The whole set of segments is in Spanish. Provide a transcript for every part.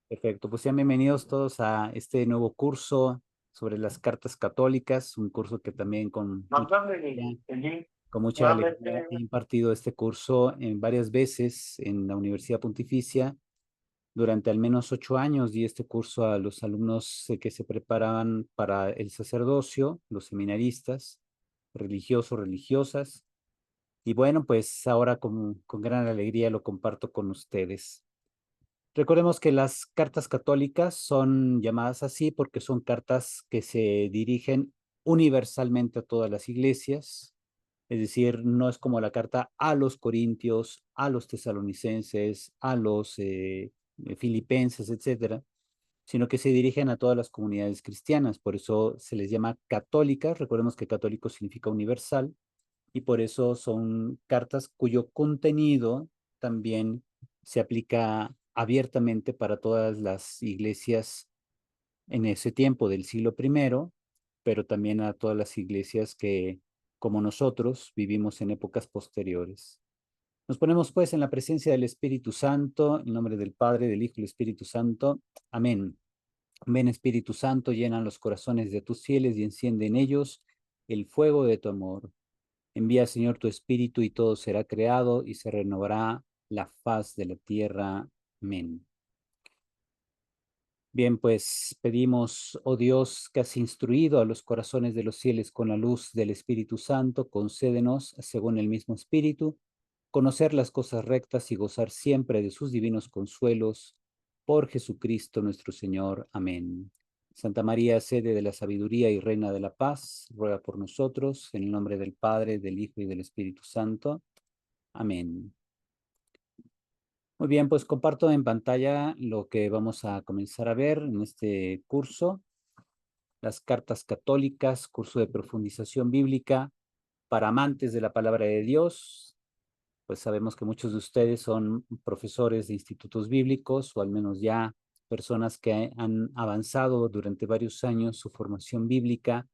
Perfecto, pues sean bienvenidos todos a este nuevo curso sobre las cartas católicas, un curso que también con mucha alegría he impartido este curso en varias veces en la Universidad Pontificia. Durante al menos 8 años di este curso a los alumnos que se preparaban para el sacerdocio, los seminaristas, religiosos, religiosas. Y bueno, pues ahora con gran alegría lo comparto con ustedes. Recordemos que las cartas católicas son llamadas así porque son cartas que se dirigen universalmente a todas las iglesias, es decir, no es como la carta a los corintios, a los tesalonicenses, a los filipenses, etcétera, sino que se dirigen a todas las comunidades cristianas. Por eso se les llama católicas. Recordemos que católico significa universal y por eso son cartas cuyo contenido también se aplica abiertamente para todas las iglesias en ese tiempo del siglo I, pero también a todas las iglesias que, como nosotros, vivimos en épocas posteriores. Nos ponemos pues en la presencia del Espíritu Santo, en nombre del Padre, del Hijo y del Espíritu Santo. Amén. Ven Espíritu Santo, llena los corazones de tus fieles y enciende en ellos el fuego de tu amor. Envía, Señor, tu Espíritu y todo será creado y se renovará la faz de la tierra. Amén. Bien, pues pedimos, oh Dios, que has instruido a los corazones de los fieles con la luz del Espíritu Santo, concédenos, según el mismo Espíritu, conocer las cosas rectas y gozar siempre de sus divinos consuelos. Por Jesucristo nuestro Señor. Amén. Santa María, sede de la sabiduría y reina de la paz, ruega por nosotros, en el nombre del Padre, del Hijo y del Espíritu Santo. Amén. Muy bien, pues comparto en pantalla lo que vamos a comenzar a ver en este curso, las cartas católicas, curso de profundización bíblica para amantes de la palabra de Dios. Pues sabemos que muchos de ustedes son profesores de institutos bíblicos o al menos ya personas que han avanzado durante varios años su formación bíblica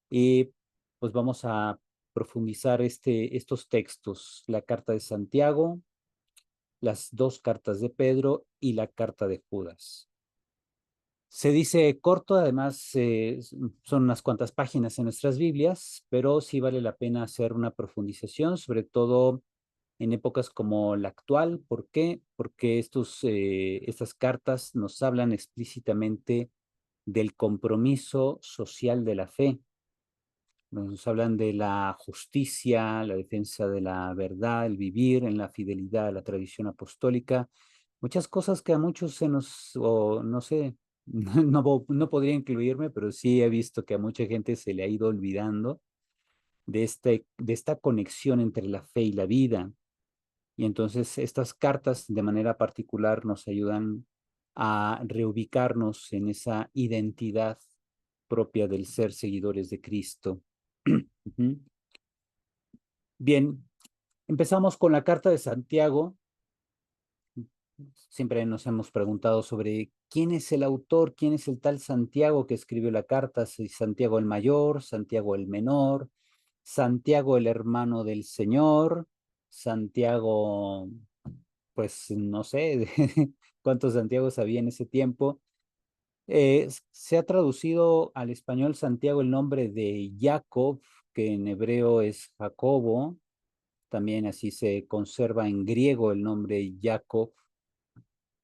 y pues vamos a profundizar estos textos, la carta de Santiago, las dos cartas de Pedro y la carta de Judas. Se dice corto, además son unas cuantas páginas en nuestras Biblias, pero sí vale la pena hacer una profundización, sobre todo en épocas como la actual. ¿Por qué? Porque estas cartas nos hablan explícitamente del compromiso social de la fe. Nos hablan de la justicia, la defensa de la verdad, el vivir en la fidelidad a la tradición apostólica. Muchas cosas que a muchos se nos, o no sé, no podría incluirme, pero sí he visto que a mucha gente se le ha ido olvidando de esta conexión entre la fe y la vida. Y entonces estas cartas de manera particular nos ayudan a reubicarnos en esa identidad propia del ser seguidores de Cristo. Bien, empezamos con la carta de Santiago. Siempre nos hemos preguntado sobre quién es el autor, quién es el tal Santiago que escribió la carta, si Santiago el mayor, Santiago el menor, Santiago el hermano del Señor, Santiago, pues no sé cuántos Santiagos había en ese tiempo. Se ha traducido al español Santiago el nombre de Jacob, que en hebreo es Jacobo. También así se conserva en griego el nombre Jacob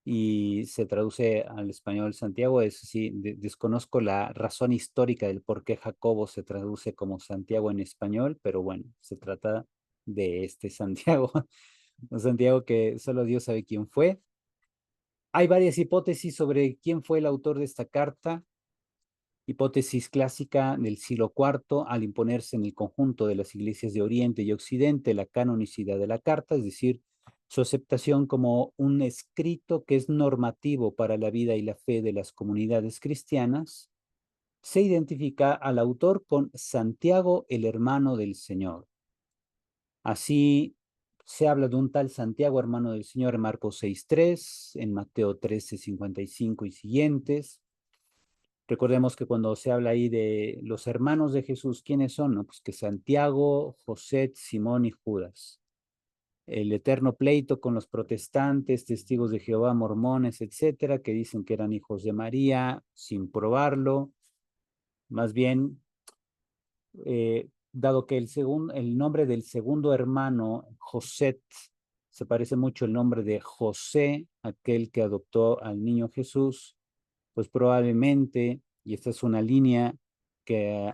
y se traduce al español Santiago. Es sí, desconozco la razón histórica del por qué Jacobo se traduce como Santiago en español, pero bueno, se trata de este Santiago, un Santiago que solo Dios sabe quién fue. Hay varias hipótesis sobre quién fue el autor de esta carta. Hipótesis clásica del siglo IV, al imponerse en el conjunto de las iglesias de Oriente y Occidente la canonicidad de la carta, es decir, su aceptación como un escrito que es normativo para la vida y la fe de las comunidades cristianas, se identifica al autor con Santiago, el hermano del Señor. Así se habla de un tal Santiago, hermano del Señor, en Marcos 6:3, en Mateo 13:55 y siguientes. Recordemos que cuando se habla ahí de los hermanos de Jesús, ¿quiénes son? No, pues que Santiago, José, Simón y Judas. el eterno pleito con los protestantes, testigos de Jehová, mormones, etcétera, que dicen que eran hijos de María sin probarlo. Más bien, dado que el nombre del segundo hermano, José, se parece mucho al nombre de José, aquel que adoptó al niño Jesús, pues probablemente, y esta es una línea que,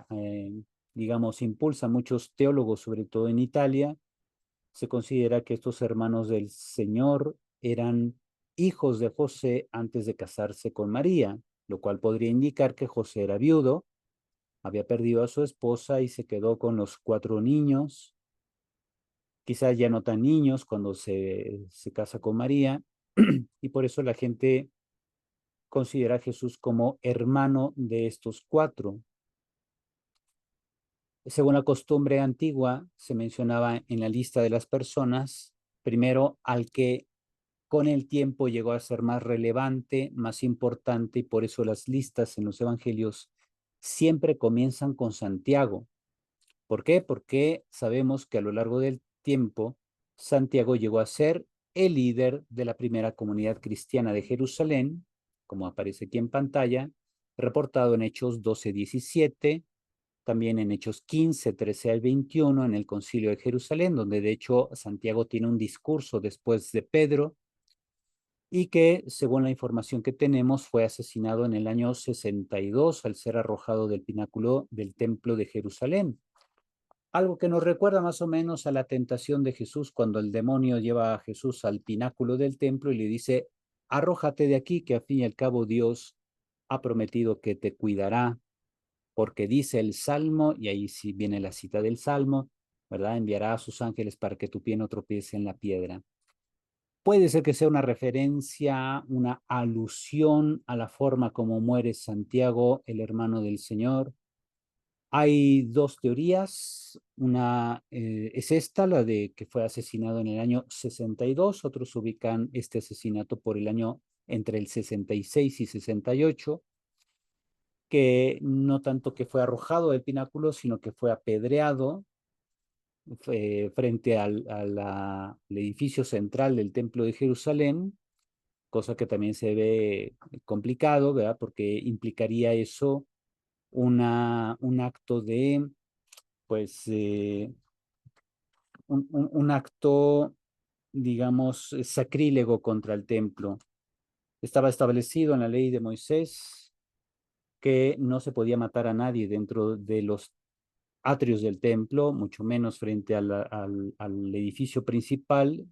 digamos, impulsa a muchos teólogos, sobre todo en Italia, se considera que estos hermanos del Señor eran hijos de José antes de casarse con María, lo cual podría indicar que José era viudo, había perdido a su esposa y se quedó con los 4 niños, quizás ya no tan niños cuando se casa con María, y por eso la gente considera a Jesús como hermano de estos 4. Según la costumbre antigua, se mencionaba en la lista de las personas, primero al que con el tiempo llegó a ser más relevante, más importante, y por eso las listas en los evangelios siempre comienzan con Santiago. ¿Por qué? Porque sabemos que a lo largo del tiempo, Santiago llegó a ser el líder de la primera comunidad cristiana de Jerusalén, como aparece aquí en pantalla, reportado en Hechos 12:17, también en Hechos 15:13 al 21, en el Concilio de Jerusalén, donde de hecho Santiago tiene un discurso después de Pedro, y que, según la información que tenemos, fue asesinado en el año 62 al ser arrojado del pináculo del Templo de Jerusalén. Algo que nos recuerda más o menos a la tentación de Jesús cuando el demonio lleva a Jesús al pináculo del templo y le dice, arrójate de aquí, que al fin y al cabo Dios ha prometido que te cuidará, porque dice el Salmo, y ahí sí viene la cita del Salmo, ¿verdad? Enviará a sus ángeles para que tu pie no tropiece en la piedra. Puede ser que sea una referencia, una alusión a la forma como muere Santiago, el hermano del Señor. Hay 2 teorías, una es esta, la de que fue asesinado en el año 62, otros ubican este asesinato por el año entre el 66 y 68, que no tanto que fue arrojado del pináculo, sino que fue apedreado frente al edificio central del Templo de Jerusalén, cosa que también se ve complicado, ¿verdad? Porque implicaría eso un acto de, pues, un acto, digamos, sacrílego contra el templo. Estaba establecido en la ley de Moisés que no se podía matar a nadie dentro de los atrios del templo, mucho menos frente al edificio principal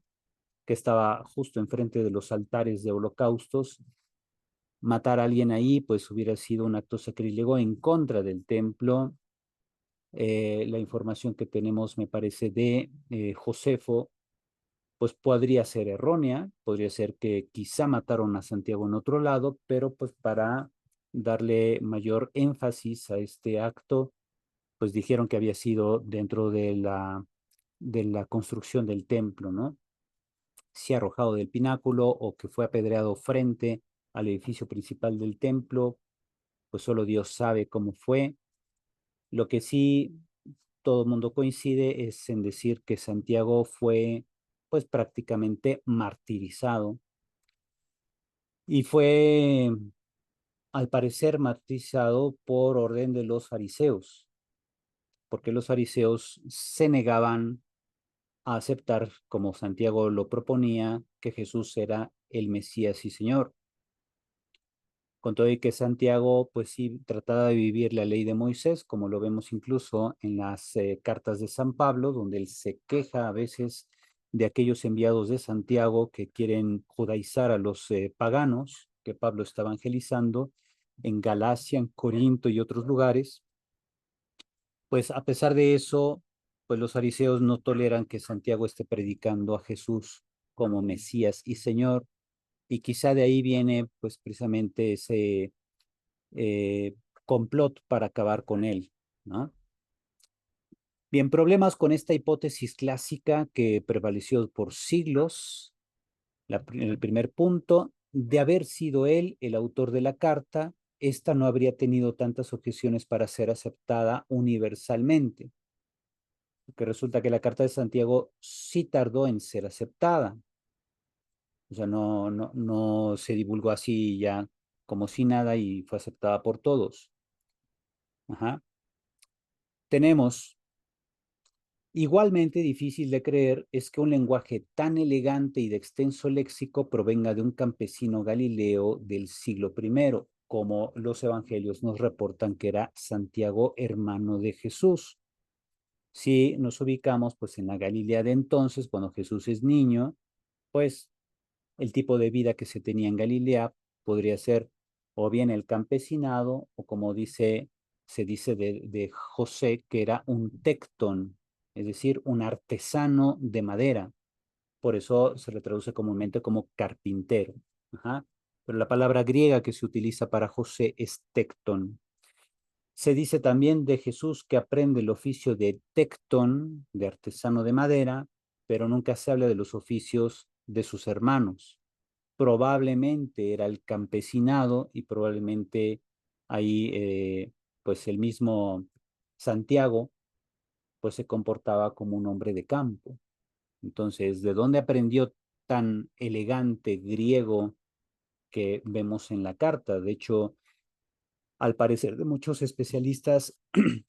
que estaba justo enfrente de los altares de holocaustos. Matar a alguien ahí, pues hubiera sido un acto sacrílego en contra del templo. La información que tenemos, me parece, de Josefo, pues podría ser errónea, podría ser que quizá mataron a Santiago en otro lado, pero pues para darle mayor énfasis a este acto, pues dijeron que había sido dentro de la construcción del templo, ¿no? Si arrojado del pináculo o que fue apedreado frente al edificio principal del templo, pues solo Dios sabe cómo fue. Lo que sí todo el mundo coincide es en decir que Santiago fue pues prácticamente martirizado y fue al parecer martirizado por orden de los fariseos, porque los fariseos se negaban a aceptar, como Santiago lo proponía, que Jesús era el Mesías y Señor. Con todo y que Santiago, pues sí, trataba de vivir la ley de Moisés, como lo vemos incluso en las cartas de San Pablo, donde él se queja a veces de aquellos enviados de Santiago que quieren judaizar a los paganos que Pablo está evangelizando en Galacia, en Corinto y otros lugares. Pues a pesar de eso, pues los fariseos no toleran que Santiago esté predicando a Jesús como Mesías y Señor, y quizá de ahí viene pues precisamente ese eh, complot para acabar con él, ¿no? Bien, problemas con esta hipótesis clásica que prevaleció por siglos. El primer punto, de haber sido él el autor de la carta, esta no habría tenido tantas objeciones para ser aceptada universalmente. porque resulta que la carta de Santiago sí tardó en ser aceptada. O sea, no se divulgó así ya como si nada y fue aceptada por todos. Ajá. Tenemos, igualmente difícil de creer es que un lenguaje tan elegante y de extenso léxico provenga de un campesino galileo del siglo I, como los evangelios nos reportan que era Santiago, hermano de Jesús. Si nos ubicamos pues en la Galilea de entonces, cuando Jesús es niño, pues el tipo de vida que se tenía en Galilea podría ser o bien el campesinado o como se dice de José que era un tectón, es decir, un artesano de madera. Por eso se le traduce comúnmente como carpintero. Ajá. Pero la palabra griega que se utiliza para José es tectón. Se dice también de Jesús que aprende el oficio de tectón, de artesano de madera, pero nunca se habla de los oficios de sus hermanos. Probablemente era el campesinado y probablemente ahí pues el mismo Santiago pues se comportaba como un hombre de campo. Entonces, ¿de dónde aprendió tan elegante griego que vemos en la carta? De hecho, al parecer de muchos especialistas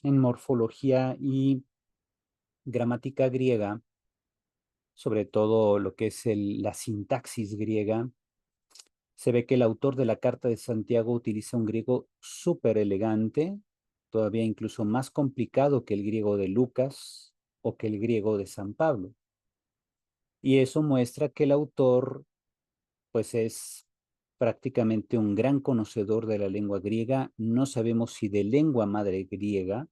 en morfología y gramática griega, sobre todo lo que es la sintaxis griega, se ve que el autor de la Carta de Santiago utiliza un griego súper elegante, todavía incluso más complicado que el griego de Lucas o que el griego de San Pablo. Y eso muestra que el autor, pues, es prácticamente un gran conocedor de la lengua griega. No sabemos si de lengua madre griega,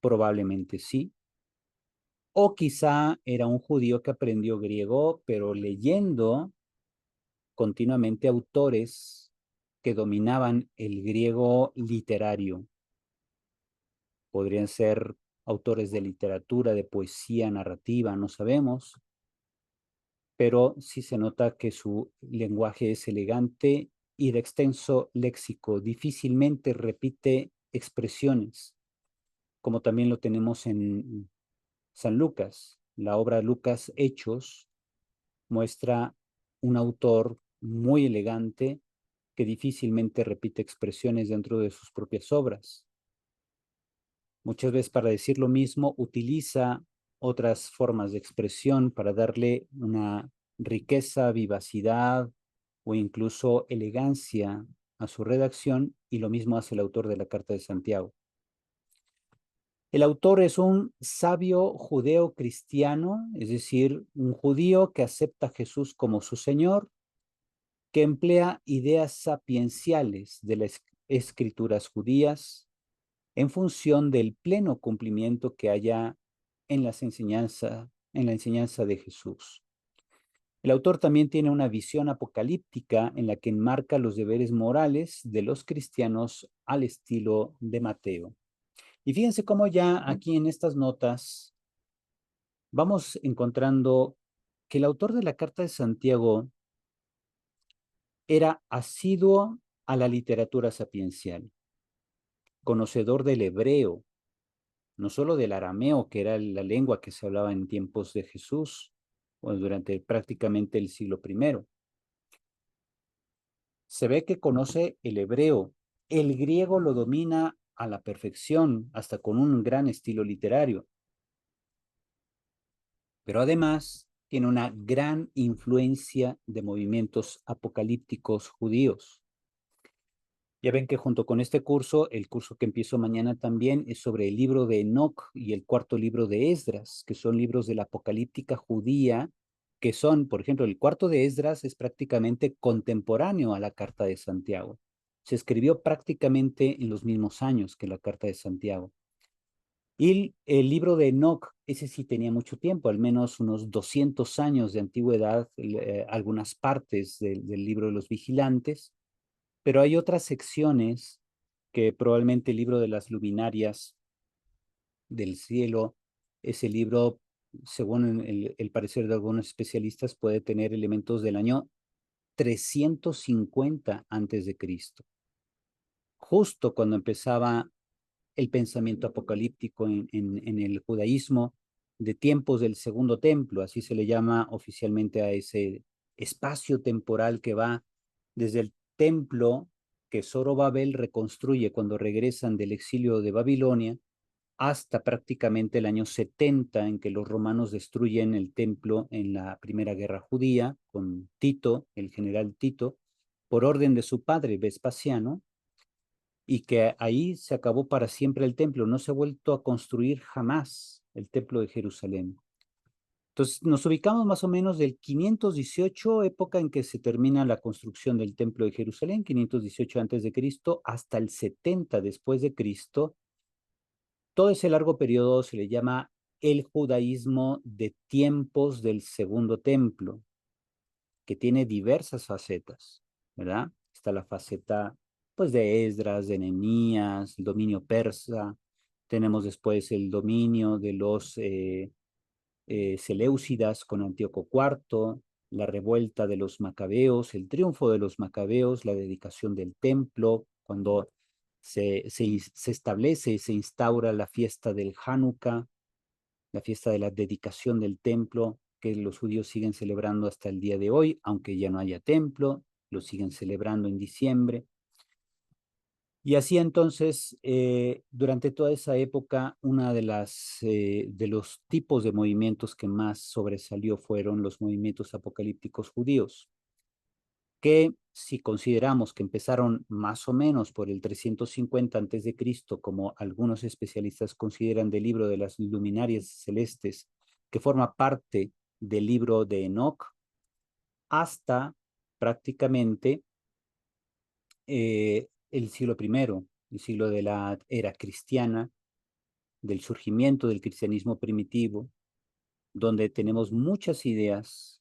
probablemente sí, o quizá era un judío que aprendió griego, pero leyendo continuamente autores que dominaban el griego literario. Podrían ser autores de literatura, de poesía, narrativa, no sabemos, pero sí se nota que su lenguaje es elegante y de extenso léxico, difícilmente repite expresiones, como también lo tenemos en San Lucas. La obra Lucas Hechos muestra un autor muy elegante que difícilmente repite expresiones dentro de sus propias obras. Muchas veces para decir lo mismo utiliza otras formas de expresión para darle una riqueza, vivacidad o incluso elegancia a su redacción, y lo mismo hace el autor de la Carta de Santiago. El autor es un sabio judeo cristiano, es decir, un judío que acepta a Jesús como su Señor, que emplea ideas sapienciales de las escrituras judías en función del pleno cumplimiento que haya en en la enseñanza de Jesús. El autor también tiene una visión apocalíptica en la que enmarca los deberes morales de los cristianos al estilo de Mateo. Y fíjense cómo ya aquí en estas notas vamos encontrando que el autor de la Carta de Santiago era asiduo a la literatura sapiencial, conocedor del hebreo, no solo del arameo, que era la lengua que se hablaba en tiempos de Jesús, o durante prácticamente el siglo I. Se ve que conoce el hebreo, el griego lo domina a la perfección, hasta con un gran estilo literario, pero además tiene una gran influencia de movimientos apocalípticos judíos. Ya ven que junto con este curso, el curso que empiezo mañana también es sobre el libro de Enoc y el cuarto libro de Esdras, que son libros de la apocalíptica judía, que son, por ejemplo, el cuarto de Esdras es prácticamente contemporáneo a la Carta de Santiago. Se escribió prácticamente en los mismos años que la Carta de Santiago. Y el libro de Enoc, ese sí tenía mucho tiempo, al menos unos 200 años de antigüedad, algunas partes del libro de los vigilantes, pero hay otras secciones que probablemente el libro de las luminarias del cielo, ese libro, según el parecer de algunos especialistas, puede tener elementos del año 350 antes de Cristo, justo cuando empezaba el pensamiento apocalíptico en el judaísmo, de tiempos del segundo templo, así se le llama oficialmente a ese espacio temporal que va desde el templo que Zorobabel reconstruye cuando regresan del exilio de Babilonia hasta prácticamente el año 70 en que los romanos destruyen el templo en la Primera Guerra Judía con Tito, el general Tito, por orden de su padre Vespasiano, y que ahí se acabó para siempre el templo, no se ha vuelto a construir jamás el templo de Jerusalén. Entonces nos ubicamos más o menos del 518, época en que se termina la construcción del templo de Jerusalén, 518 antes de Cristo, hasta el 70 después de Cristo. Todo ese largo periodo se le llama el judaísmo de tiempos del segundo templo, que tiene diversas facetas, ¿verdad? Está la faceta, pues, de Esdras, de Nehemías, el dominio persa, tenemos después el dominio de los Seleucidas con Antíoco IV, la revuelta de los macabeos, el triunfo de los macabeos, la dedicación del templo, cuando se establece y se instaura la fiesta del Hanukkah, la fiesta de la dedicación del templo, que los judíos siguen celebrando hasta el día de hoy, aunque ya no haya templo, lo siguen celebrando en diciembre. Y así entonces, durante toda esa época, una de de los tipos de movimientos que más sobresalió fueron los movimientos apocalípticos judíos, que si consideramos que empezaron más o menos por el 350 antes de Cristo, como algunos especialistas consideran del libro de las luminarias celestes, que forma parte del libro de Enoc, hasta prácticamente el siglo I, el siglo de la era cristiana, del surgimiento del cristianismo primitivo, donde tenemos muchas ideas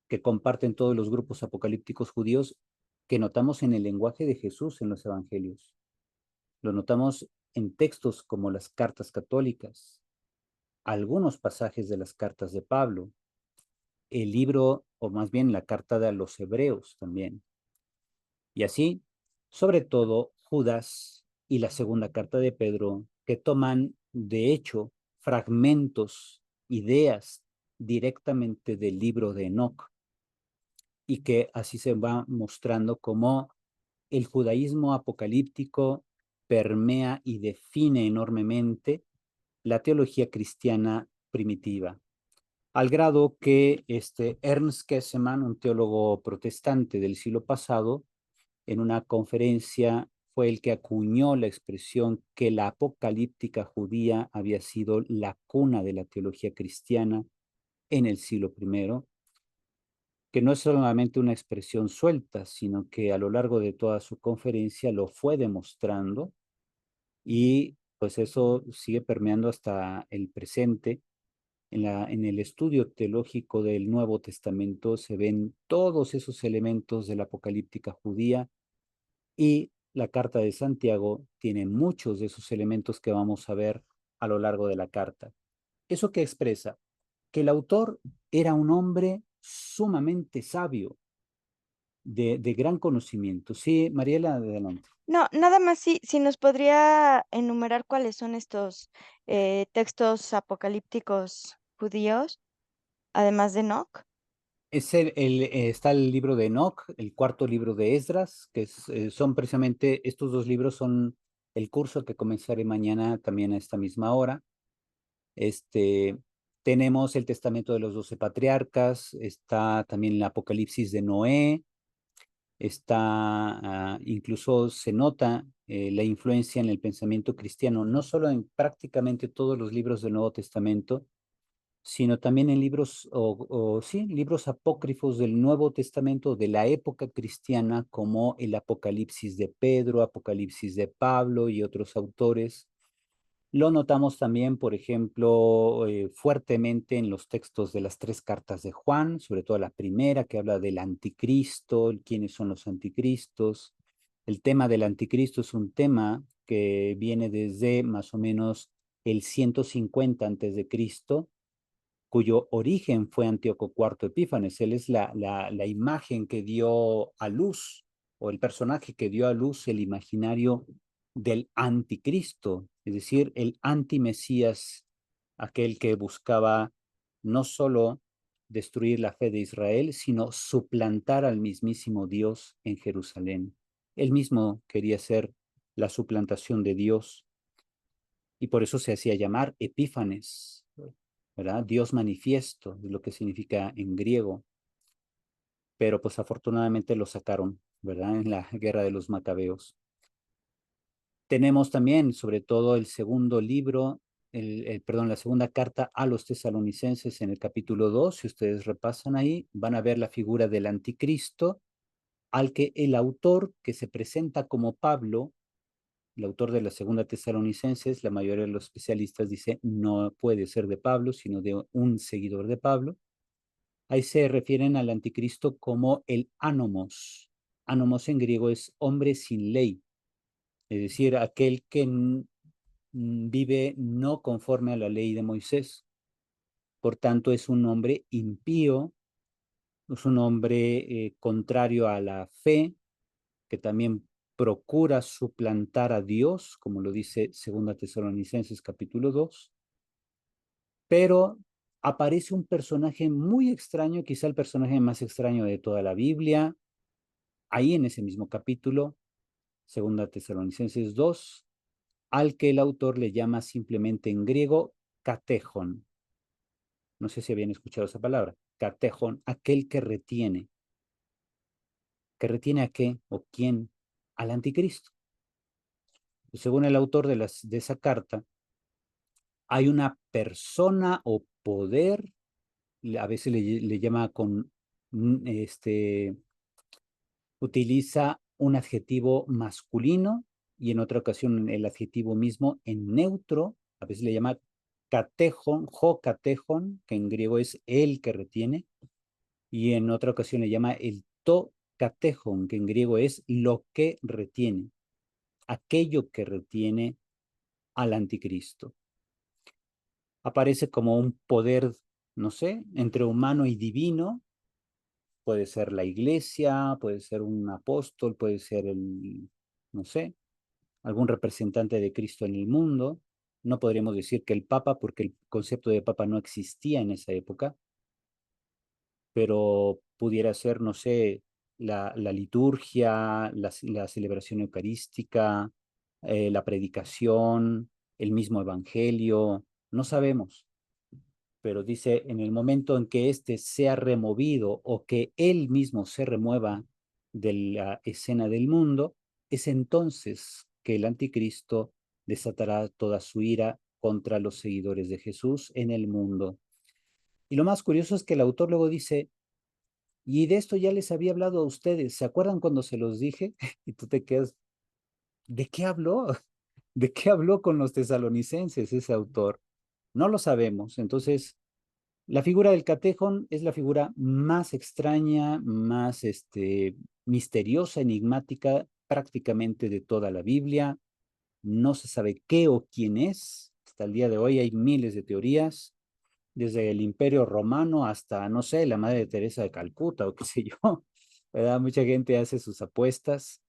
que comparten todos los grupos apocalípticos judíos que notamos en el lenguaje de Jesús en los evangelios. Lo notamos en textos como las cartas católicas, algunos pasajes de las cartas de Pablo, el libro, o más bien la carta de los hebreos también. Y así, sobre todo, Judas y la segunda carta de Pedro, que toman, de hecho, fragmentos, ideas directamente del libro de Enoc, y que así se va mostrando cómo el judaísmo apocalíptico permea y define enormemente la teología cristiana primitiva, al grado que Ernst Käsemann, un teólogo protestante del siglo pasado, en una conferencia fue el que acuñó la expresión que la apocalíptica judía había sido la cuna de la teología cristiana en el siglo I, que no es solamente una expresión suelta, sino que a lo largo de toda su conferencia lo fue demostrando y pues eso sigue permeando hasta el presente. En el estudio teológico del Nuevo Testamento se ven todos esos elementos de la apocalíptica judía y la carta de Santiago tiene muchos de esos elementos que vamos a ver a lo largo de la carta. ¿Eso que expresa? Que el autor era un hombre sumamente sabio, de gran conocimiento. Sí, Mariela, adelante. No, nada más si nos podría enumerar cuáles son estos, textos apocalípticos judíos, además de Enoc. Está el libro de Enoc, el cuarto libro de Esdras, que son precisamente, estos dos libros son el curso que comenzaré mañana también a esta misma hora. Este, tenemos el testamento de los 12 patriarcas, está también el Apocalipsis de Noé, incluso se nota la influencia en el pensamiento cristiano, no solo en prácticamente todos los libros del Nuevo Testamento, sino también en libros, sí, libros apócrifos del Nuevo Testamento de la época cristiana, como el Apocalipsis de Pedro, Apocalipsis de Pablo y otros autores. Lo notamos también, por ejemplo, fuertemente en los textos de las tres cartas de Juan, sobre todo la primera que habla del anticristo, quiénes son los anticristos. El tema del anticristo es un tema que viene desde más o menos el 150 antes de Cristo, cuyo origen fue Antíoco IV Epífanes. Él es la imagen que dio a luz, o el personaje que dio a luz el imaginario del anticristo, es decir, el antimesías aquel que buscaba no solo destruir la fe de Israel, sino suplantar al mismísimo Dios en Jerusalén. Él mismo quería ser la suplantación de Dios y por eso se hacía llamar Epífanes, ¿verdad? Dios manifiesto, es lo que significa en griego, pero pues afortunadamente lo sacaron, ¿verdad? En la guerra de los macabeos. Tenemos también, sobre todo, el segundo libro, perdón, la segunda carta a los tesalonicenses en el capítulo 2. Si ustedes repasan ahí, van a ver la figura del anticristo, al que el autor que se presenta como Pablo, el autor de la segunda tesalonicenses, la mayoría de los especialistas dice no puede ser de Pablo, sino de un seguidor de Pablo. Ahí se refieren al anticristo como el anomos. Anomos en griego es hombre sin ley, es decir, aquel que vive no conforme a la ley de Moisés. Por tanto, es un hombre impío, es un hombre contrario a la fe, que también procura suplantar a Dios, como lo dice 2 Tesalonicenses capítulo 2, pero aparece un personaje muy extraño, quizá el personaje más extraño de toda la Biblia, ahí en ese mismo capítulo, 2 Tesalonicenses 2, al que el autor le llama simplemente en griego catejon. No sé si habían escuchado esa palabra. Catejon, aquel que retiene. ¿Que retiene a qué o quién? Al anticristo. Según el autor de esa carta, hay una persona o poder, a veces le llama con, utiliza un adjetivo masculino y en otra ocasión el adjetivo mismo en neutro, a veces le llama catejon, jo catejon, que en griego es el que retiene, y en otra ocasión le llama el to catejon, que en griego es lo que retiene, aquello que retiene al anticristo. Aparece como un poder, no sé, entre humano y divino. Puede ser la iglesia, puede ser un apóstol, puede ser no sé, algún representante de Cristo en el mundo. No podríamos decir que el Papa, porque el concepto de Papa no existía en esa época, pero pudiera ser, no sé, la liturgia, la celebración eucarística, la predicación, el mismo evangelio, no sabemos, pero dice, en el momento en que éste sea removido o que él mismo se remueva de la escena del mundo, es entonces que el anticristo desatará toda su ira contra los seguidores de Jesús en el mundo. Y lo más curioso es que el autor luego dice, y de esto ya les había hablado a ustedes, ¿se acuerdan cuando se los dije? Y tú te quedas, ¿de qué habló? ¿De qué habló con los tesalonicenses ese autor? No lo sabemos. Entonces, la figura del catejón es la figura más extraña, más misteriosa, enigmática prácticamente de toda la Biblia. No se sabe qué o quién es. Hasta el día de hoy hay miles de teorías, desde el Imperio Romano hasta, no sé, la Madre Teresa de Calcuta o qué sé yo. ¿Verdad? Mucha gente hace sus apuestas.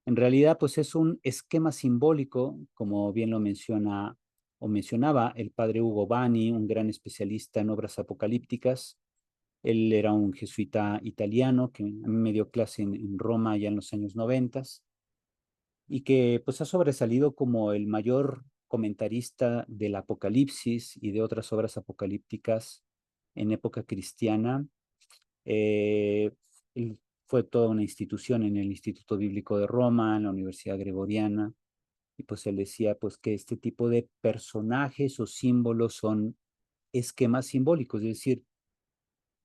En realidad, pues es un esquema simbólico, como bien lo menciona o mencionaba el padre Hugo Bani, un gran especialista en obras apocalípticas. Él era un jesuita italiano que a mí me dio clase en Roma ya en los años 90 y que pues ha sobresalido como el mayor comentarista del Apocalipsis y de otras obras apocalípticas en época cristiana. Eh, Él fue toda una institución en el Instituto Bíblico de Roma, en la Universidad Gregoriana, y pues él decía pues que este tipo de personajes o símbolos son esquemas simbólicos, es decir,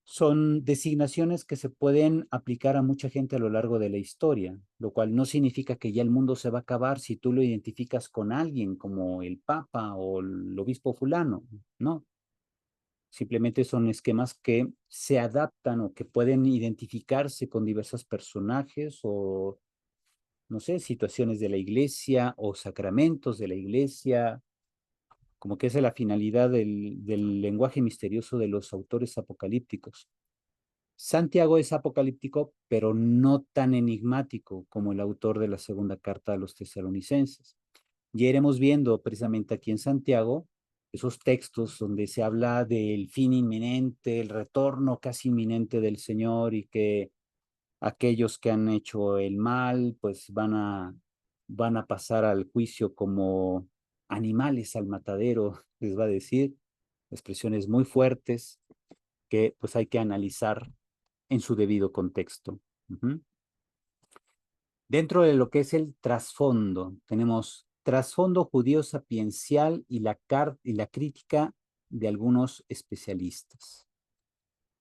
son designaciones que se pueden aplicar a mucha gente a lo largo de la historia, lo cual no significa que ya el mundo se va a acabar si tú lo identificas con alguien como el Papa o el obispo fulano, no. Simplemente son esquemas que se adaptan o que pueden identificarse con diversos personajes o, no sé, situaciones de la iglesia o sacramentos de la iglesia, como que esa es la finalidad del lenguaje misterioso de los autores apocalípticos. Santiago es apocalíptico, pero no tan enigmático como el autor de la segunda carta a los tesalonicenses. Ya iremos viendo precisamente aquí en Santiago esos textos donde se habla del fin inminente, el retorno casi inminente del Señor y que aquellos que han hecho el mal, pues van a pasar al juicio como animales al matadero, les va a decir, expresiones muy fuertes que pues hay que analizar en su debido contexto. Ujú. Dentro de lo que es el trasfondo, tenemos trasfondo judío sapiencial y y la crítica de algunos especialistas.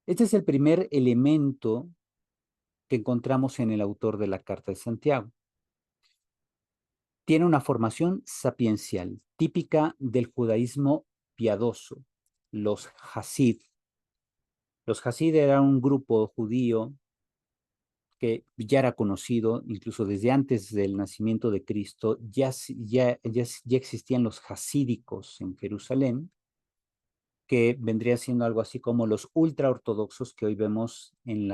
Este es el primer elemento que encontramos en el autor de la Carta de Santiago. Tiene una formación sapiencial, típica del judaísmo piadoso, los Hasid. Los Hasid eran un grupo judío que ya era conocido, incluso desde antes del nacimiento de Cristo, ya existían los hasídicos en Jerusalén, que vendría siendo algo así como los ultraortodoxos que hoy vemos en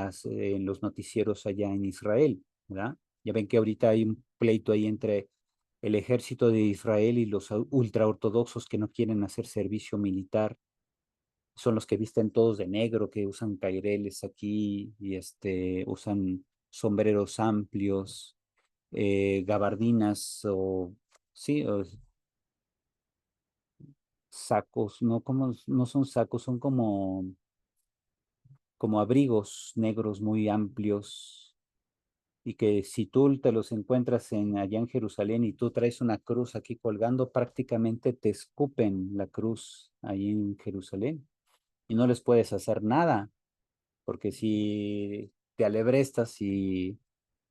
los noticieros allá en Israel, ¿verdad? Ya ven que ahorita hay un pleito ahí entre el ejército de Israel y los ultraortodoxos que no quieren hacer servicio militar. Son los que visten todos de negro, que usan caireles aquí y usan sombreros amplios, gabardinas o sí, o sacos, no como no son sacos, son como abrigos negros muy amplios y que si tú te los encuentras allá en Jerusalén y tú traes una cruz aquí colgando, prácticamente te escupen la cruz ahí en Jerusalén y no les puedes hacer nada, porque si te alebrestas y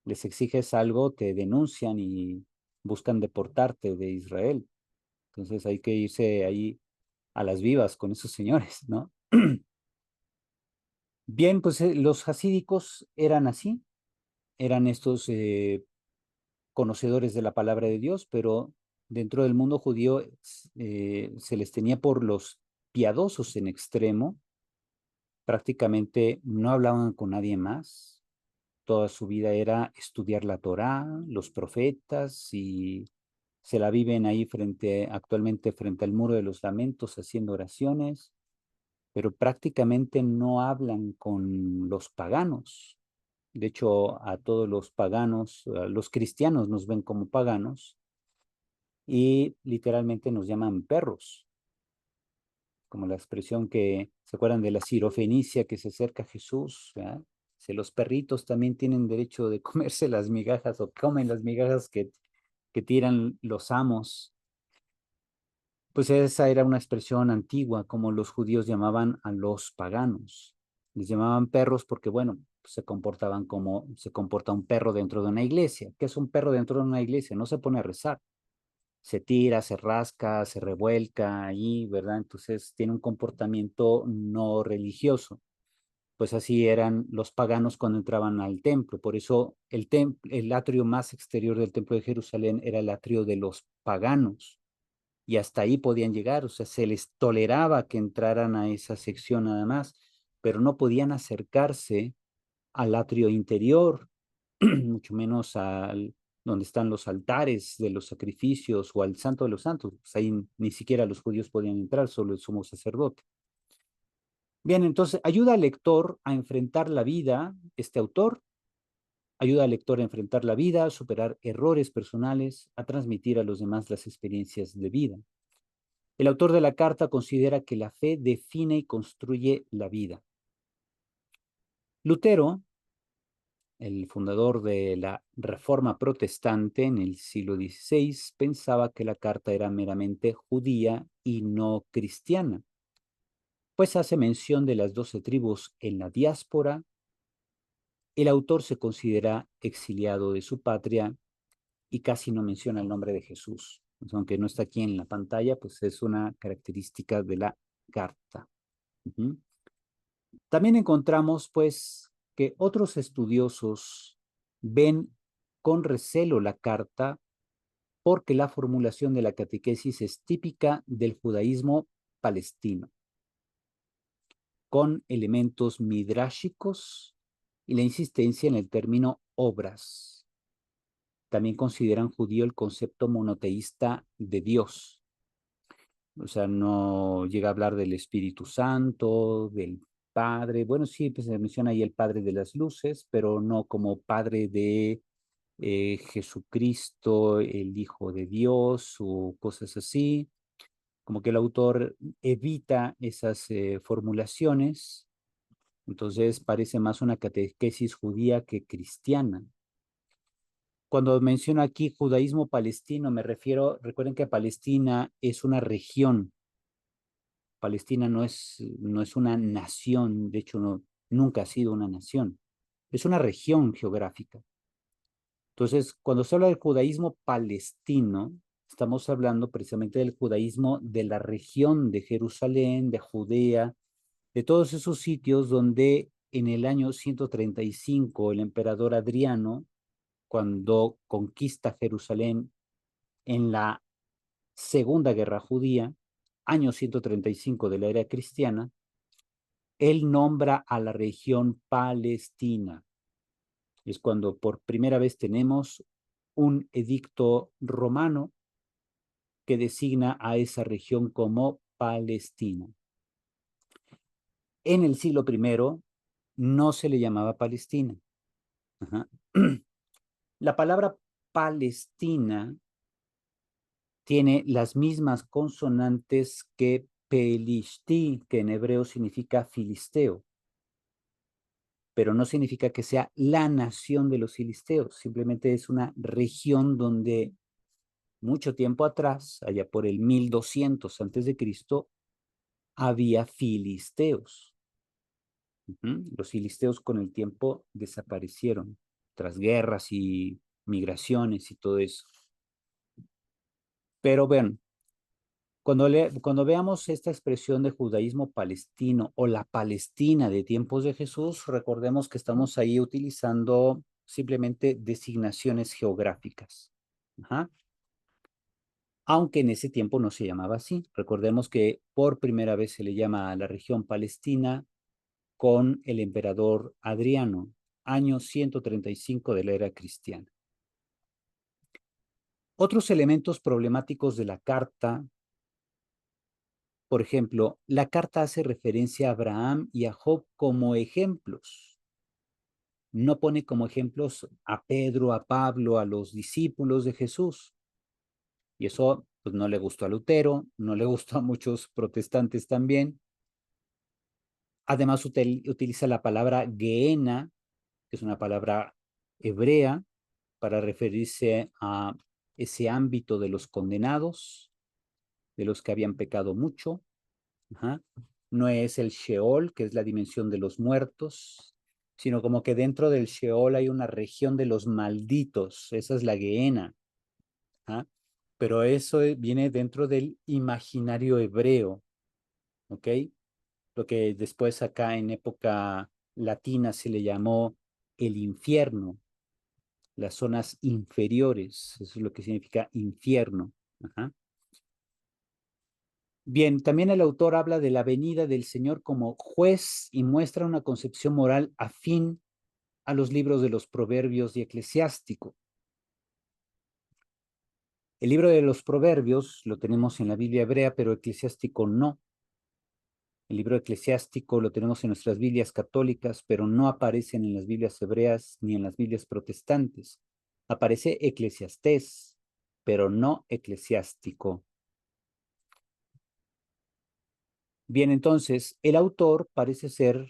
les exiges algo, te denuncian y buscan deportarte de Israel. Entonces hay que irse ahí a las vivas con esos señores, ¿no? Bien, pues los hasídicos eran así, eran estos conocedores de la palabra de Dios, pero dentro del mundo judío se les tenía por los piadosos en extremo, prácticamente no hablaban con nadie más, toda su vida era estudiar la Torá, los profetas y se la viven ahí actualmente frente al muro de los lamentos haciendo oraciones, pero prácticamente no hablan con los paganos. De hecho, a todos los paganos, a los cristianos nos ven como paganos y literalmente nos llaman perros, como la expresión que se acuerdan de la sirofenicia que se acerca a Jesús, ¿verdad? Si los perritos también tienen derecho de comerse las migajas o comen las migajas que tiran los amos, pues esa era una expresión antigua, como los judíos llamaban a los paganos. Les llamaban perros porque, bueno, se comportaban como se comporta un perro dentro de una iglesia. ¿Qué es un perro dentro de una iglesia? No se pone a rezar, se tira, se rasca, se revuelca ahí, ¿verdad? Entonces tiene un comportamiento no religioso. Pues así eran los paganos cuando entraban al templo. Por eso el atrio más exterior del templo de Jerusalén era el atrio de los paganos. Y hasta ahí podían llegar, o sea, se les toleraba que entraran a esa sección nada más, pero no podían acercarse al atrio interior, mucho menos al donde están los altares de los sacrificios o al santo de los santos. Pues ahí ni siquiera los judíos podían entrar, solo el sumo sacerdote. Bien, entonces ayuda al lector a enfrentar la vida, este autor ayuda al lector a enfrentar la vida, a superar errores personales, a transmitir a los demás las experiencias de vida. El autor de la carta considera que la fe define y construye la vida. Lutero, el fundador de la Reforma Protestante en el siglo XVI, pensaba que la carta era meramente judía y no cristiana, pues hace mención de las 12 tribus en la diáspora. El autor se considera exiliado de su patria y casi no menciona el nombre de Jesús. Pues, aunque no está aquí en la pantalla, pues es una característica de la carta. Uh-huh. También encontramos, pues, que otros estudiosos ven con recelo la carta porque la formulación de la catequesis es típica del judaísmo palestino, con elementos midráshicos y la insistencia en el término obras. También consideran judío el concepto monoteísta de Dios. O sea, no llega a hablar del Espíritu Santo, del Padre. Bueno, sí, pues se menciona ahí el Padre de las luces, pero no como Padre de Jesucristo, el Hijo de Dios o cosas así. Como que el autor evita esas formulaciones, entonces parece más una catequesis judía que cristiana. Cuando menciono aquí judaísmo palestino, me refiero, recuerden que Palestina es una región. Palestina no es una nación, de hecho no, nunca ha sido una nación, es una región geográfica. Entonces, cuando se habla del judaísmo palestino, estamos hablando precisamente del judaísmo de la región de Jerusalén, de Judea, de todos esos sitios donde en el año 135 el emperador Adriano, cuando conquista Jerusalén en la Segunda Guerra Judía, año 135 de la era cristiana, él nombra a la región Palestina. Es cuando por primera vez tenemos un edicto romano que designa a esa región como Palestina. En el siglo I no se le llamaba Palestina. Ajá. La palabra Palestina tiene las mismas consonantes que Pelishti, que en hebreo significa filisteo, pero no significa que sea la nación de los filisteos, simplemente es una región donde mucho tiempo atrás, allá por el 1200 antes de Cristo, había filisteos. Los filisteos con el tiempo desaparecieron tras guerras y migraciones y todo eso. Pero bueno, cuando veamos esta expresión de judaísmo palestino o la Palestina de tiempos de Jesús, recordemos que estamos ahí utilizando simplemente designaciones geográficas. Ajá. Aunque en ese tiempo no se llamaba así. Recordemos que por primera vez se le llama a la región Palestina con el emperador Adriano, año 135 de la era cristiana. Otros elementos problemáticos de la carta, por ejemplo, la carta hace referencia a Abraham y a Job como ejemplos. No pone como ejemplos a Pedro, a Pablo, a los discípulos de Jesús. Y eso pues, no le gustó a Lutero, no le gustó a muchos protestantes también. Además, utiliza la palabra Gehenna, que es una palabra hebrea, para referirse a ese ámbito de los condenados, de los que habían pecado mucho. Ajá. No es el Sheol, que es la dimensión de los muertos, sino como que dentro del Sheol hay una región de los malditos, esa es la Gehenna. ¿Ah? Pero eso viene dentro del imaginario hebreo, ¿ok? Lo que después acá en época latina se le llamó el infierno, las zonas inferiores, eso es lo que significa infierno. Ajá. Bien, también el autor habla de la venida del Señor como juez y muestra una concepción moral afín a los libros de los Proverbios y Eclesiástico. El libro de los Proverbios lo tenemos en la Biblia hebrea, pero Eclesiástico no. El libro eclesiástico lo tenemos en nuestras Biblias católicas, pero no aparecen en las Biblias hebreas ni en las Biblias protestantes. Aparece Eclesiastés, pero no eclesiástico. Bien, entonces, el autor parece ser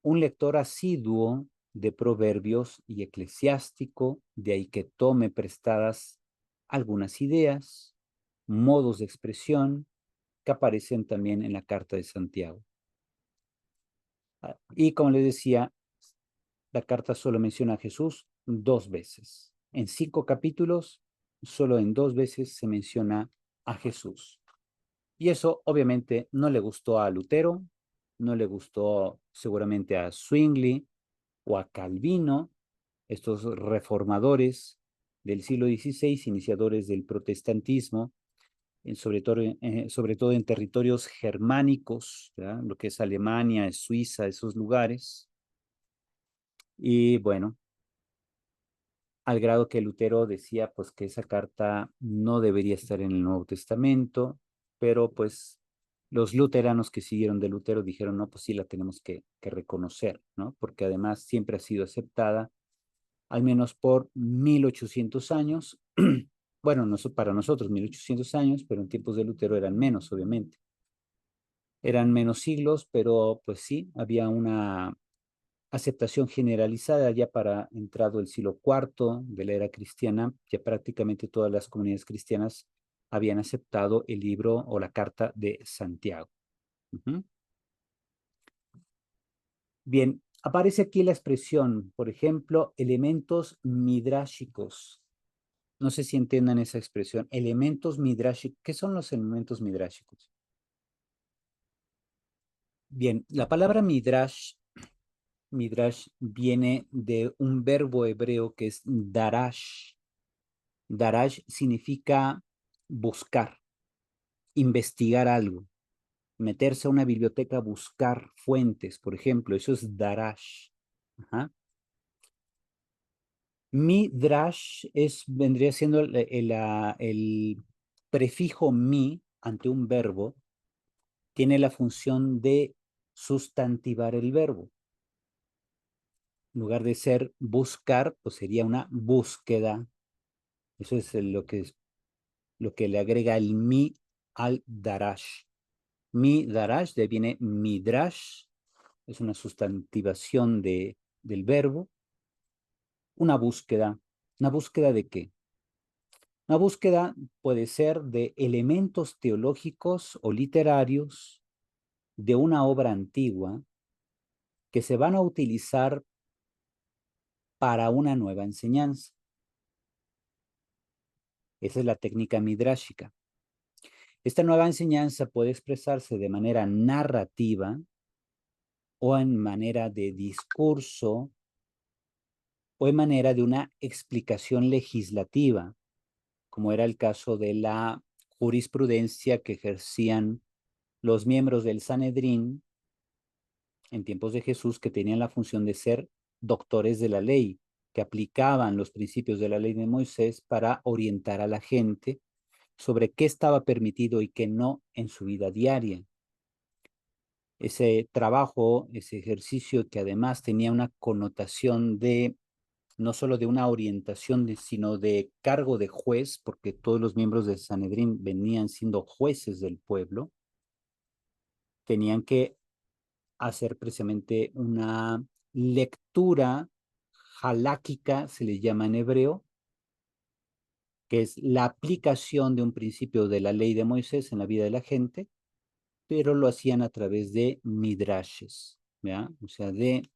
un lector asiduo de Proverbios y eclesiástico, de ahí que tome prestadas algunas ideas, modos de expresión que aparecen también en la carta de Santiago. Y como les decía, la carta solo menciona a Jesús 2 veces. En 5 capítulos, solo en 2 veces se menciona a Jesús. Y eso obviamente no le gustó a Lutero, no le gustó seguramente a Zwingli o a Calvino, estos reformadores del siglo XVI, iniciadores del protestantismo, sobre todo en territorios germánicos, ¿verdad? Lo que es Alemania, Suiza, esos lugares. Y bueno, al grado que Lutero decía pues que esa carta no debería estar en el Nuevo Testamento, pero pues los luteranos que siguieron de Lutero dijeron, no, pues sí la tenemos que reconocer, ¿no? Porque además siempre ha sido aceptada, al menos por 1800 años. Bueno, no, para nosotros 1800 años, pero en tiempos de Lutero eran menos, obviamente. Eran menos siglos, pero pues sí, había una aceptación generalizada ya para entrado el siglo IV de la era cristiana, ya prácticamente todas las comunidades cristianas habían aceptado el libro o la carta de Santiago. Bien, aparece aquí la expresión, por ejemplo, elementos midráshicos. No sé si entiendan esa expresión. Elementos midráshicos. ¿Qué son los elementos midráshicos? Bien, la palabra midrash viene de un verbo hebreo que es darash. Darash significa buscar, investigar algo, meterse a una biblioteca a buscar fuentes, por ejemplo, eso es darash. Ajá. Midrash vendría siendo el prefijo mi ante un verbo, tiene la función de sustantivar el verbo. En lugar de ser buscar, pues sería una búsqueda. Eso es lo que le agrega el mi al darash. Mi darash deviene midrash, es una sustantivación del verbo. Una búsqueda. ¿Una búsqueda de qué? Una búsqueda puede ser de elementos teológicos o literarios de una obra antigua que se van a utilizar para una nueva enseñanza. Esa es la técnica midráshica. Esta nueva enseñanza puede expresarse de manera narrativa o en manera de discurso o en manera de una explicación legislativa, como era el caso de la jurisprudencia que ejercían los miembros del Sanedrín en tiempos de Jesús, que tenían la función de ser doctores de la ley, que aplicaban los principios de la ley de Moisés para orientar a la gente sobre qué estaba permitido y qué no en su vida diaria. Ese trabajo, ese ejercicio que además tenía una connotación de no solo de una orientación, sino de cargo de juez, porque todos los miembros del Sanedrín venían siendo jueces del pueblo, tenían que hacer precisamente una lectura haláquica, se le llama en hebreo, que es la aplicación de un principio de la ley de Moisés en la vida de la gente, pero lo hacían a través de midrashes, ¿ya? O sea, de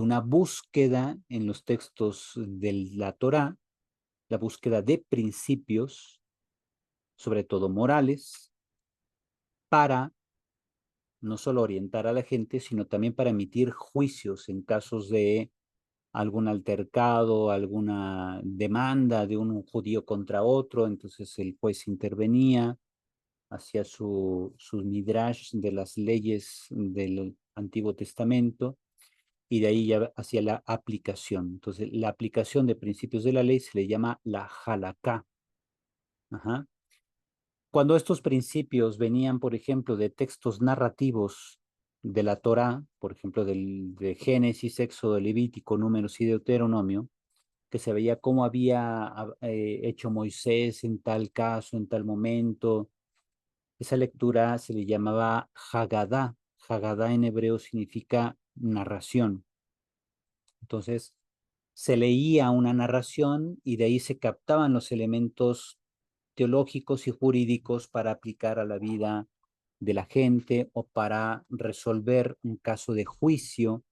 una búsqueda en los textos de la Torá, la búsqueda de principios, sobre todo morales, para no solo orientar a la gente, sino también para emitir juicios en casos de algún altercado, alguna demanda de un judío contra otro. Entonces el juez intervenía, hacía su midrash de las leyes del Antiguo Testamento y de ahí ya hacía la aplicación. Entonces la aplicación de principios de la ley se le llama la halaká. Ajá. Cuando estos principios venían, por ejemplo, de textos narrativos de la Torá, por ejemplo, de Génesis, Éxodo, Levítico, Números y Deuteronomio, que se veía cómo había hecho Moisés en tal caso, en tal momento, esa lectura se le llamaba Haggadah. Haggadah en hebreo significa narración. Entonces, se leía una narración y de ahí se captaban los elementos teológicos y jurídicos para aplicar a la vida de la gente o para resolver un caso de juicio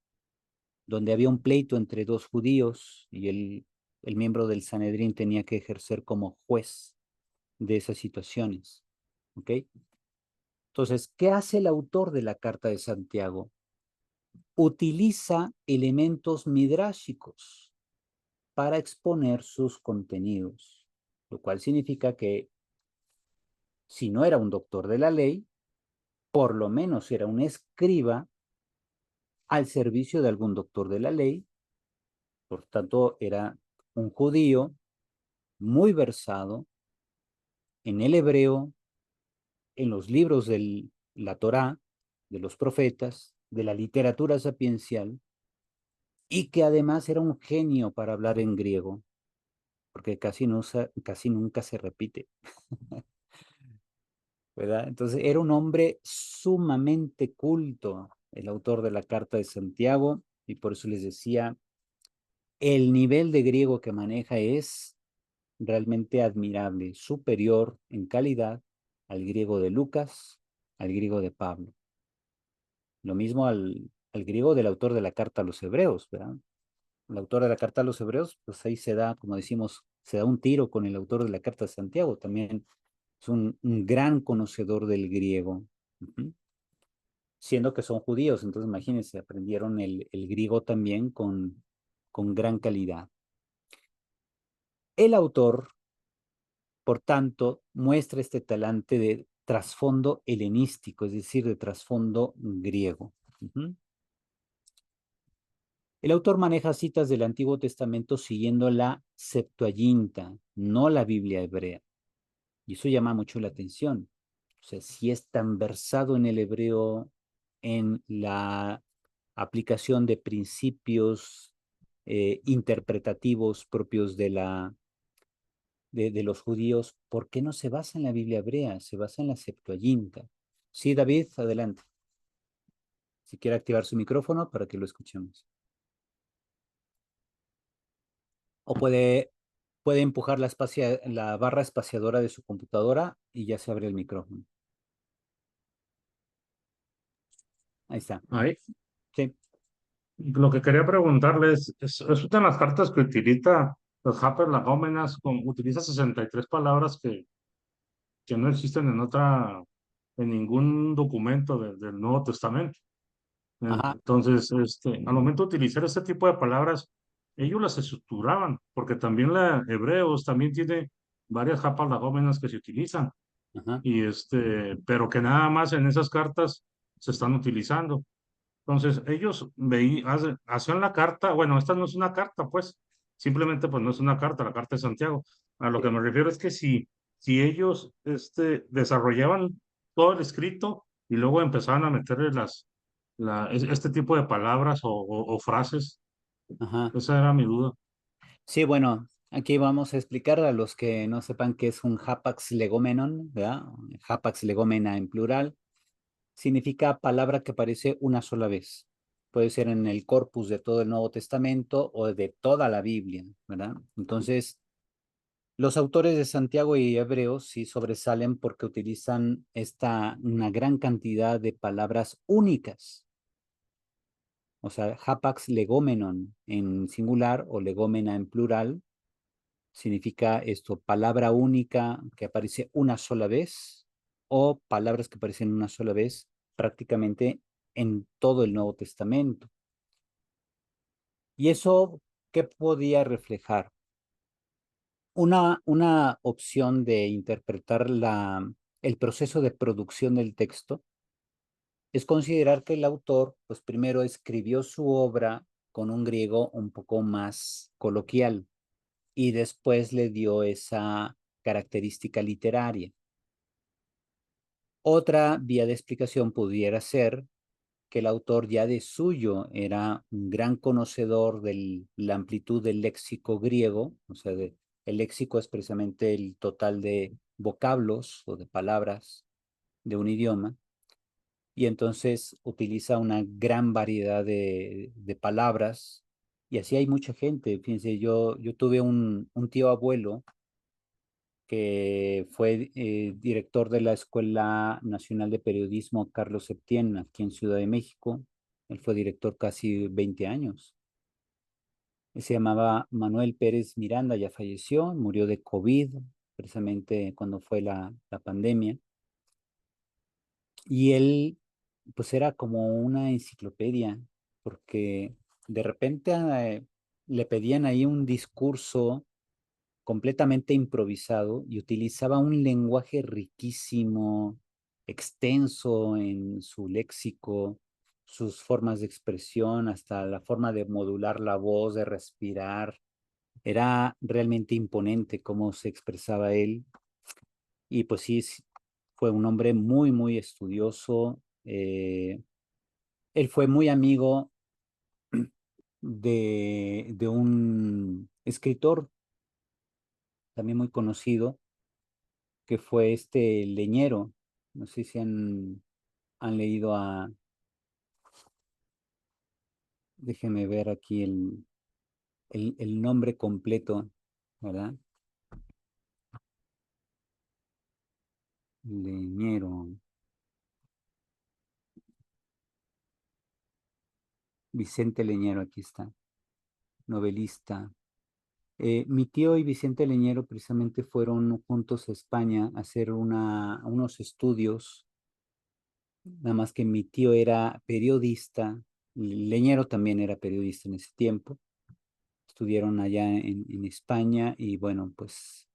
donde había un pleito entre dos judíos y el miembro del Sanedrín tenía que ejercer como juez de esas situaciones. ¿Ok? Entonces, ¿qué hace el autor de la Carta de Santiago? Utiliza elementos midráshicos para exponer sus contenidos, lo cual significa que si no era un doctor de la ley, por lo menos era un escriba al servicio de algún doctor de la ley, por tanto era un judío muy versado en el hebreo, en los libros de la Torá, de los profetas, de la literatura sapiencial, y que además era un genio para hablar en griego, porque casi nunca se repite, ¿verdad? Entonces era un hombre sumamente culto, el autor de la Carta de Santiago, y por eso les decía, el nivel de griego que maneja es realmente admirable, superior en calidad al griego de Lucas, al griego de Pablo. Lo mismo al griego del autor de la Carta a los Hebreos, ¿verdad? El autor de la Carta a los Hebreos, pues ahí se da, como decimos, se da un tiro con el autor de la Carta de Santiago. También es un gran conocedor del griego. Uh-huh. Siendo que son judíos, entonces imagínense, aprendieron el griego también con gran calidad. El autor, por tanto, muestra este talante de trasfondo helenístico, es decir, de trasfondo griego. Uh-huh. El autor maneja citas del Antiguo Testamento siguiendo la Septuaginta, no la Biblia hebrea. Y eso llama mucho la atención. O sea, si es tan versado en el hebreo, en la aplicación de principios interpretativos propios de los judíos, ¿por qué no se basa en la Biblia hebrea? Se basa en la Septuaginta. Sí, David, adelante. Si quiere activar su micrófono para que lo escuchemos. O puede empujar la barra espaciadora de su computadora y ya se abre el micrófono. Ahí está. Ahí. Sí. Lo que quería preguntarles es una de las cartas que utiliza los Harper Legómenas, utiliza 63 palabras que no existen en ningún documento del Nuevo Testamento. Ajá, Entonces, al momento de utilizar este tipo de palabras, ellos las estructuraban, porque también la Hebreos también tiene varias Harper Legómenas que se utilizan, ajá, pero que nada más en esas cartas se están utilizando. Entonces, ellos hacían la carta, bueno, esta no es una carta, pues, simplemente pues no es una carta, la carta de Santiago. A lo sí, que me refiero es que si ellos desarrollaban todo el escrito y luego empezaban a meterle este tipo de palabras o frases, ajá. esa era mi duda. Sí, bueno, aquí vamos a explicar a los que no sepan qué es un hapax legomenon, ¿verdad? Hapax legomena en plural. Significa palabra que aparece una sola vez. Puede ser en el corpus de todo el Nuevo Testamento o de toda la Biblia, ¿verdad? Entonces, los autores de Santiago y Hebreos sí sobresalen porque utilizan una gran cantidad de palabras únicas. O sea, hapax legomenon en singular o legomena en plural significa esto, palabra única que aparece una sola vez o palabras que aparecen una sola vez prácticamente en todo el Nuevo Testamento. ¿Y eso qué podía reflejar? Una opción de interpretar el proceso de producción del texto es considerar que el autor, pues primero escribió su obra con un griego un poco más coloquial y después le dio esa característica literaria. Otra vía de explicación pudiera ser que el autor ya de suyo era un gran conocedor de la amplitud del léxico griego, o sea, el léxico es precisamente el total de vocablos o de palabras de un idioma, y entonces utiliza una gran variedad de palabras, y así hay mucha gente. Fíjense, yo tuve un tío abuelo que fue director de la Escuela Nacional de Periodismo Carlos Septién, aquí en Ciudad de México. Él fue director casi 20 años. Él se llamaba Manuel Pérez Miranda, ya falleció, murió de COVID, precisamente cuando fue la pandemia. Y él, pues era como una enciclopedia, porque de repente le pedían ahí un discurso completamente improvisado y utilizaba un lenguaje riquísimo, extenso en su léxico, sus formas de expresión, hasta la forma de modular la voz, de respirar. Era realmente imponente cómo se expresaba él. Y pues sí, fue un hombre muy, muy estudioso. Él fue muy amigo de un escritor también muy conocido, que fue Leñero. No sé si han leído déjenme ver aquí el nombre completo, ¿verdad? Leñero, Vicente Leñero, aquí está, novelista. Mi tío y Vicente Leñero precisamente fueron juntos a España a hacer unos estudios, nada más que mi tío era periodista, Leñero también era periodista en ese tiempo, estuvieron allá en España y bueno, pues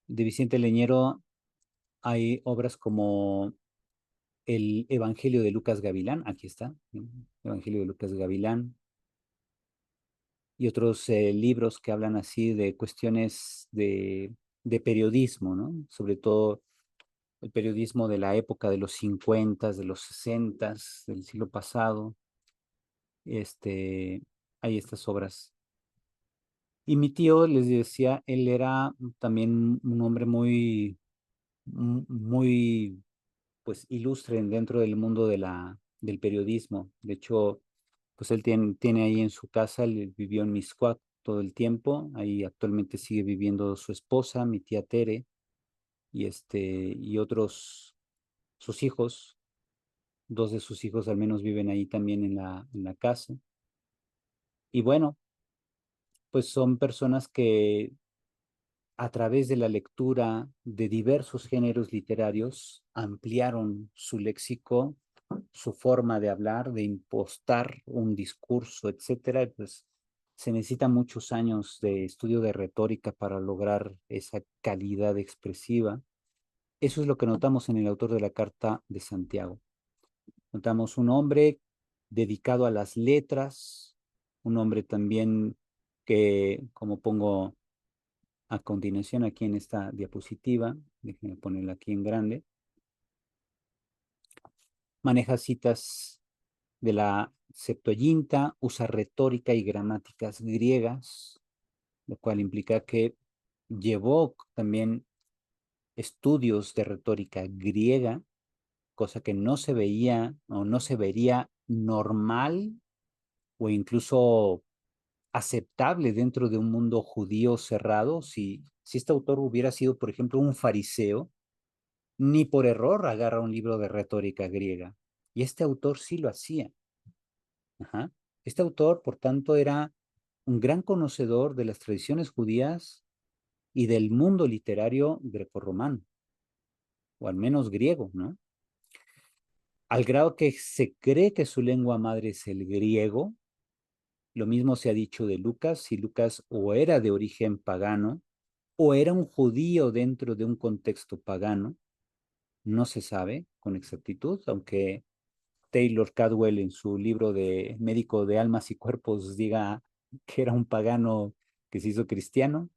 de Vicente Leñero hay obras como el Evangelio de Lucas Gavilán, aquí está, Evangelio de Lucas Gavilán, y otros libros que hablan así de cuestiones de periodismo, ¿no? Sobre todo el periodismo de la época de los 50, de los 60, del siglo pasado. Este, hay estas obras. Y mi tío, les decía, él era también un hombre muy, pues, ilustre dentro del mundo del periodismo. De hecho, pues él tiene ahí en su casa, él vivió en Mixcoac todo el tiempo, ahí actualmente sigue viviendo su esposa, mi tía Tere, y otros, sus hijos, dos de sus hijos al menos viven ahí también en la casa. Y bueno, pues son personas que a través de la lectura de diversos géneros literarios ampliaron su léxico, su forma de hablar, de impostar un discurso, etcétera. Pues se necesitan muchos años de estudio de retórica para lograr esa calidad expresiva. Eso es lo que notamos en el autor de la Carta de Santiago. Notamos un hombre dedicado a las letras, un hombre también que, como pongo a continuación aquí en esta diapositiva, déjenme ponerla aquí en grande, maneja citas de la Septuaginta, usa retórica y gramáticas griegas, lo cual implica que llevó también estudios de retórica griega, cosa que no se veía o no se vería normal o incluso aceptable dentro de un mundo judío cerrado. Si este autor hubiera sido, por ejemplo, un fariseo, ni por error agarra un libro de retórica griega. Y este autor sí lo hacía. Ajá. Este autor, por tanto, era un gran conocedor de las tradiciones judías y del mundo literario grecorromano, o al menos griego, ¿no? Al grado que se cree que su lengua madre es el griego. Lo mismo se ha dicho de Lucas, si Lucas o era de origen pagano o era un judío dentro de un contexto pagano, no se sabe con exactitud, aunque Taylor Cadwell en su libro de Médico de Almas y Cuerpos diga que era un pagano que se hizo cristiano.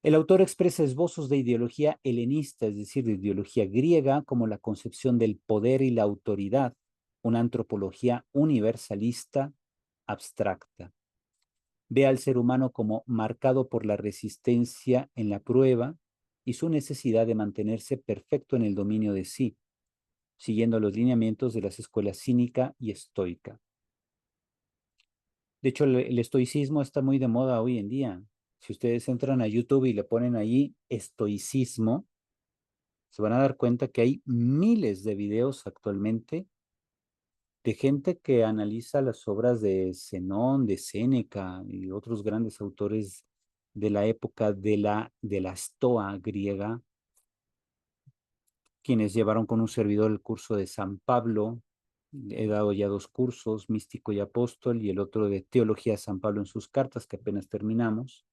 El autor expresa esbozos de ideología helenista, es decir, de ideología griega, como la concepción del poder y la autoridad, una antropología universalista abstracta. Ve al ser humano como marcado por la resistencia en la prueba y su necesidad de mantenerse perfecto en el dominio de sí, siguiendo los lineamientos de las escuelas cínica y estoica. De hecho, el estoicismo está muy de moda hoy en día. Si ustedes entran a YouTube y le ponen ahí estoicismo, se van a dar cuenta que hay miles de videos actualmente de gente que analiza las obras de Zenón, de Séneca y otros grandes autores de la época de la Estoa griega, quienes llevaron con un servidor el curso de San Pablo. He dado ya 2 cursos, Místico y Apóstol, y el otro de Teología de San Pablo en sus cartas, que apenas terminamos.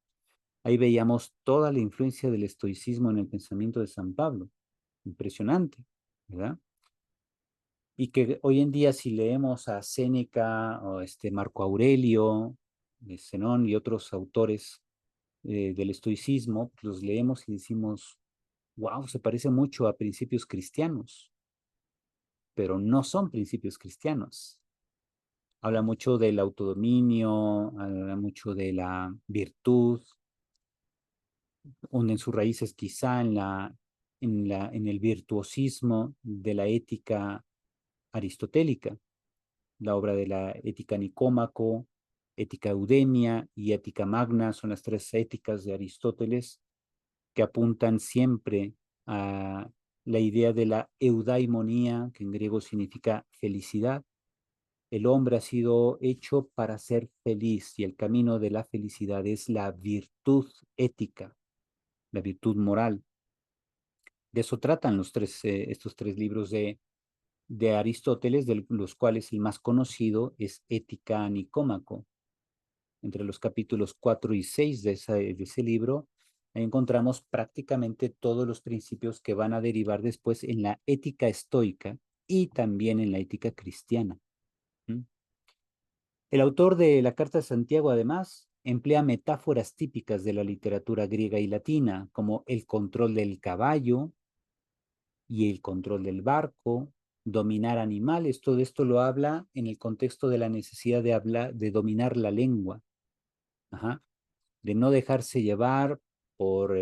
Ahí veíamos toda la influencia del estoicismo en el pensamiento de San Pablo. Impresionante, ¿verdad? Y que hoy en día si leemos a Séneca o Marco Aurelio, Zenón y otros autores del estoicismo, los leemos y decimos, wow, se parece mucho a principios cristianos, pero no son principios cristianos. Habla mucho del autodominio, habla mucho de la virtud, hunden sus raíces quizá en el virtuosismo de la ética aristotélica, la obra de la Ética Nicómaco, Ética Eudemia y Ética Magna son las tres éticas de Aristóteles que apuntan siempre a la idea de la eudaimonía, que en griego significa felicidad. El hombre ha sido hecho para ser feliz y el camino de la felicidad es la virtud ética, la virtud moral. De eso tratan estos tres libros de Aristóteles, de los cuales el más conocido es Ética Nicómaco. Entre los capítulos 4 y 6 de ese libro, ahí encontramos prácticamente todos los principios que van a derivar después en la ética estoica y también en la ética cristiana. ¿Mm? El autor de la Carta de Santiago, además, emplea metáforas típicas de la literatura griega y latina, como el control del caballo y el control del barco, dominar animales. Todo esto lo habla en el contexto de la necesidad de dominar la lengua. Ajá. De no dejarse llevar por,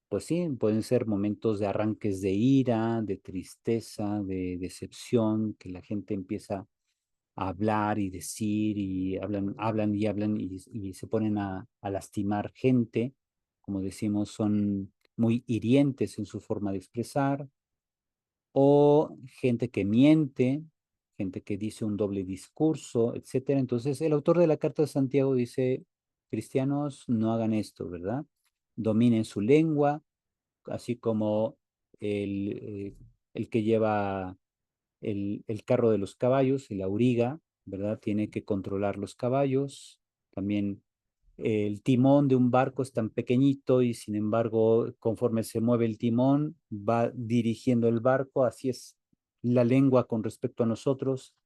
pues sí, pueden ser momentos de arranques de ira, de tristeza, de decepción, que la gente empieza a hablar y decir y hablan y se ponen a lastimar gente. Como decimos, son muy hirientes en su forma de expresar, o gente que miente, gente que dice un doble discurso, etcétera. Entonces, el autor de la Carta de Santiago dice, cristianos, no hagan esto, ¿verdad? Dominen su lengua, así como el, eh, el que lleva el carro de los caballos, el auriga, ¿verdad? Tiene que controlar los caballos. También el timón de un barco es tan pequeñito y sin embargo, conforme se mueve el timón, va dirigiendo el barco. Así es la lengua con respecto a nosotros.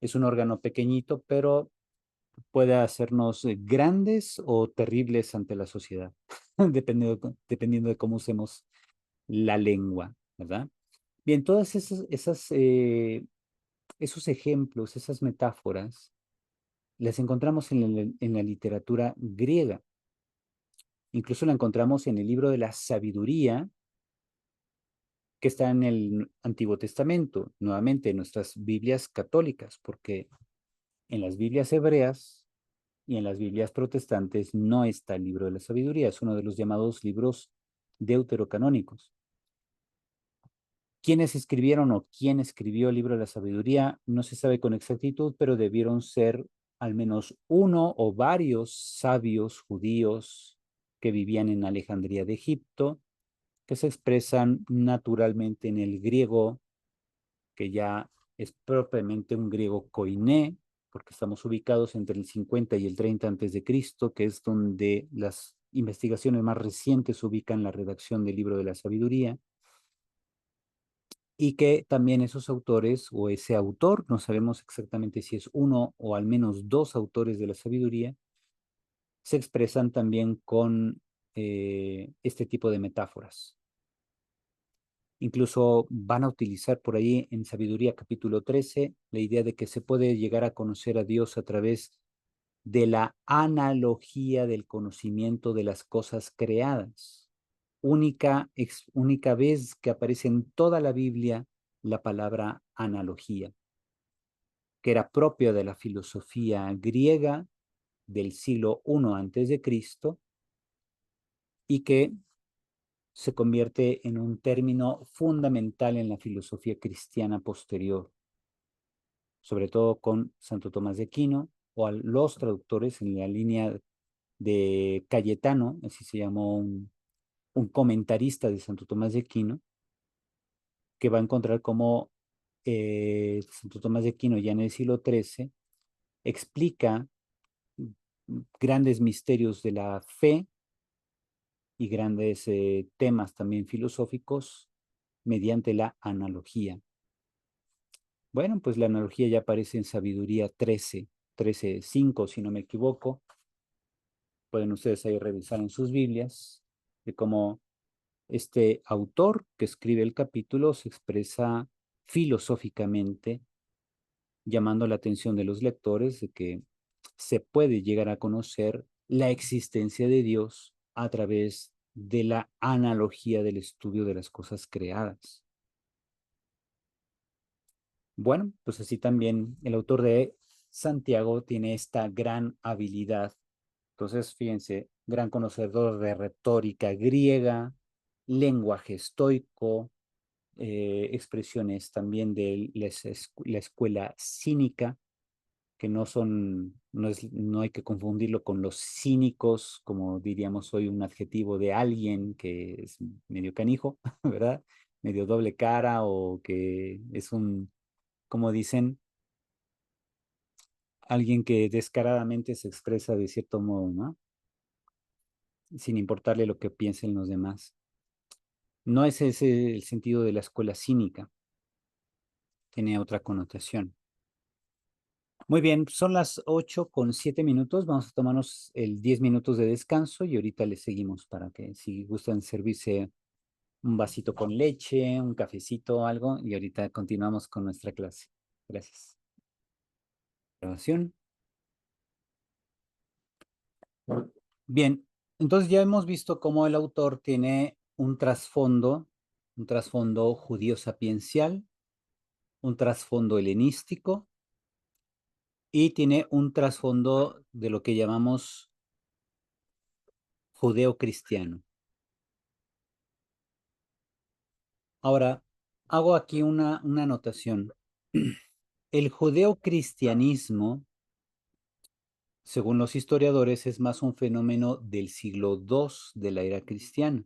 Es un órgano pequeñito, pero puede hacernos grandes o terribles ante la sociedad, dependiendo de cómo usemos la lengua, ¿verdad? Bien, todas esos ejemplos, esas metáforas, las encontramos en la literatura griega. Incluso la encontramos en el libro de la sabiduría, que está en el Antiguo Testamento, nuevamente en nuestras Biblias católicas, porque en las Biblias hebreas y en las Biblias protestantes no está el libro de la sabiduría, es uno de los llamados libros deuterocanónicos. ¿Quiénes escribieron o quién escribió el libro de la sabiduría? No se sabe con exactitud, pero debieron ser al menos uno o varios sabios judíos que vivían en Alejandría de Egipto, que se expresan naturalmente en el griego, que ya es propiamente un griego koiné, porque estamos ubicados entre el 50 y el 30 antes de Cristo, que es donde las investigaciones más recientes ubican la redacción del libro de la sabiduría, y que también esos autores o ese autor, no sabemos exactamente si es uno o al menos dos autores de la sabiduría, se expresan también con este tipo de metáforas. Incluso van a utilizar por ahí en Sabiduría capítulo 13 la idea de que se puede llegar a conocer a Dios a través de la analogía del conocimiento de las cosas creadas. Única vez que aparece en toda la Biblia la palabra analogía, que era propia de la filosofía griega del siglo I antes de Cristo y que se convierte en un término fundamental en la filosofía cristiana posterior, sobre todo con Santo Tomás de Aquino o a los traductores en la línea de Cayetano, así se llamó un comentarista de Santo Tomás de Aquino, que va a encontrar cómo Santo Tomás de Aquino ya en el siglo XIII explica grandes misterios de la fe y grandes temas también filosóficos mediante la analogía. Bueno, pues la analogía ya aparece en Sabiduría 13:5, si no me equivoco. Pueden ustedes ahí revisar en sus Biblias de cómo este autor que escribe el capítulo se expresa filosóficamente, llamando la atención de los lectores de que se puede llegar a conocer la existencia de Dios a través de la analogía del estudio de las cosas creadas. Bueno, pues así también el autor de Santiago tiene esta gran habilidad. Entonces, fíjense, gran conocedor de retórica griega, lenguaje estoico, expresiones también de la escuela cínica, que no hay que confundirlo con los cínicos, como diríamos hoy un adjetivo de alguien que es medio canijo, ¿verdad? Medio doble cara o que es como dicen, alguien que descaradamente se expresa de cierto modo, ¿no? Sin importarle lo que piensen los demás. No es ese el sentido de la escuela cínica, tiene otra connotación. Muy bien, son las 8:07. Vamos a tomarnos el 10 minutos de descanso y ahorita les seguimos para que si gustan servirse un vasito con leche, un cafecito o algo y ahorita continuamos con nuestra clase. Gracias. Grabación. Bien, entonces ya hemos visto cómo el autor tiene un trasfondo judío sapiencial, un trasfondo helenístico y tiene un trasfondo de lo que llamamos judeo-cristiano. Ahora, hago aquí una anotación. El judeocristianismo, según los historiadores, es más un fenómeno del siglo II de la era cristiana.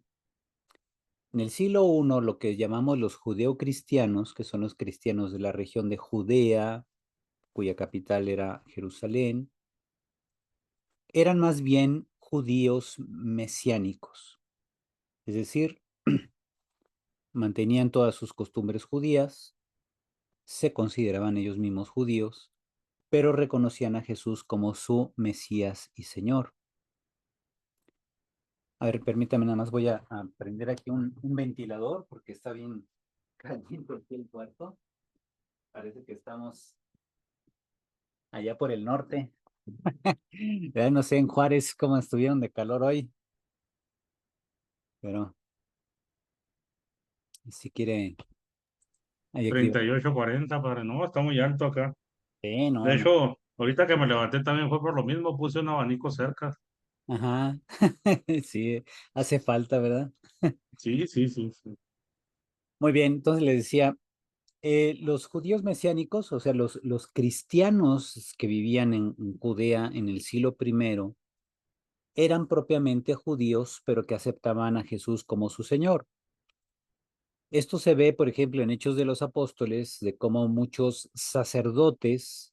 En el siglo I, lo que llamamos los judeocristianos, que son los cristianos de la región de Judea, cuya capital era Jerusalén, eran más bien judíos mesiánicos, es decir, mantenían todas sus costumbres judías, se consideraban ellos mismos judíos, pero reconocían a Jesús como su Mesías y Señor. A ver, permítame nada más, voy a prender aquí un ventilador porque está bien caliente aquí el cuarto. Parece que estamos allá por el norte. Ya no sé en Juárez cómo estuvieron de calor hoy, pero si quiere, hay aquí. 38, 40, padre. No, está muy alto acá. Sí, no, De no. hecho, ahorita que me levanté también fue por lo mismo, puse un abanico cerca. Ajá. Sí, hace falta, ¿verdad? Sí, sí, sí, sí. Muy bien, entonces le decía, los judíos mesiánicos, o sea, los cristianos que vivían en Judea en el siglo I, eran propiamente judíos, pero que aceptaban a Jesús como su Señor. Esto se ve, por ejemplo, en Hechos de los Apóstoles, de cómo muchos sacerdotes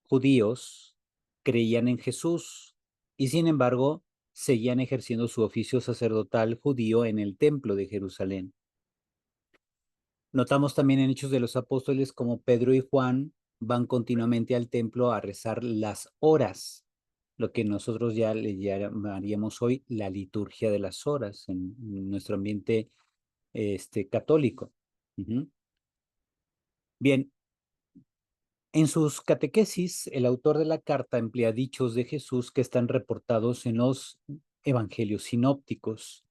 judíos creían en Jesús y, sin embargo, seguían ejerciendo su oficio sacerdotal judío en el templo de Jerusalén. Notamos también en Hechos de los Apóstoles como Pedro y Juan van continuamente al templo a rezar las horas, lo que nosotros ya le llamaríamos hoy la liturgia de las horas en nuestro ambiente católico. Bien, en sus catequesis, el autor de la carta emplea dichos de Jesús que están reportados en los evangelios sinópticos.